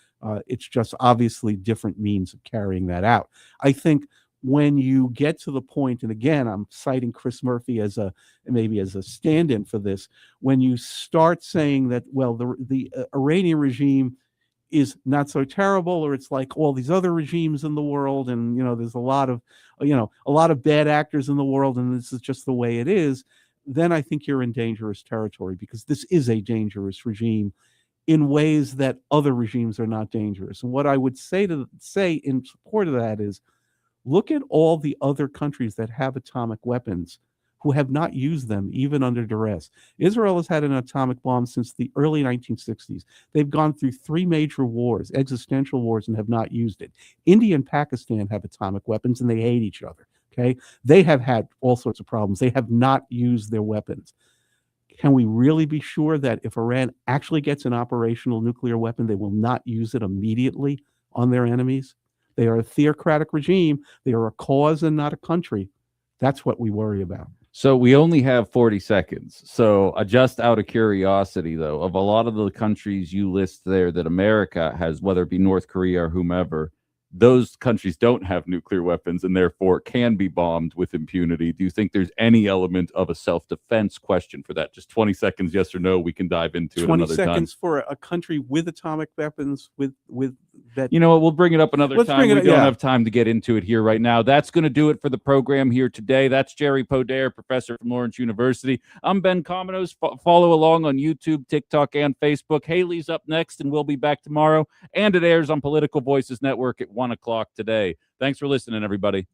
It's just obviously different means of carrying that out. I think when you get to the point, and again, I'm citing Chris Murphy as maybe as a stand-in for this, when you start saying that, well, the Iranian regime is not so terrible, or it's like all these other regimes in the world, and there's a lot of bad actors in the world, and this is just the way it is, then I think you're in dangerous territory, because this is a dangerous regime in ways that other regimes are not dangerous. And what I would say in support of that is, look at all the other countries that have atomic weapons who have not used them, even under duress. Israel has had an atomic bomb since the early 1960s. They've gone through 3 major wars, existential wars, and have not used it. India and Pakistan have atomic weapons, and they hate each other. Okay, they have had all sorts of problems. They have not used their weapons. Can we really be sure that if Iran actually gets an operational nuclear weapon, they will not use it immediately on their enemies? They are a theocratic regime. They are a cause and not a country. That's what we worry about. So we only have 40 seconds. So just out of curiosity, though, of a lot of the countries you list there that America has, whether it be North Korea or whomever, those countries don't have nuclear weapons and therefore can be bombed with impunity. Do you think there's any element of a self-defense question for that? Just 20 seconds, yes or no. We can dive into it another time. 20 seconds for a country with atomic weapons, with that. You know what? We'll bring it up another time. We don't have time to get into it here right now. That's going to do it for the program here today. That's Jerry Podair, professor from Lawrence University. I'm Ben Cominos. Follow along on YouTube, TikTok, and Facebook. Haley's up next, and we'll be back tomorrow. And it airs on Political Voices Network at 1 o'clock today. Thanks for listening, everybody.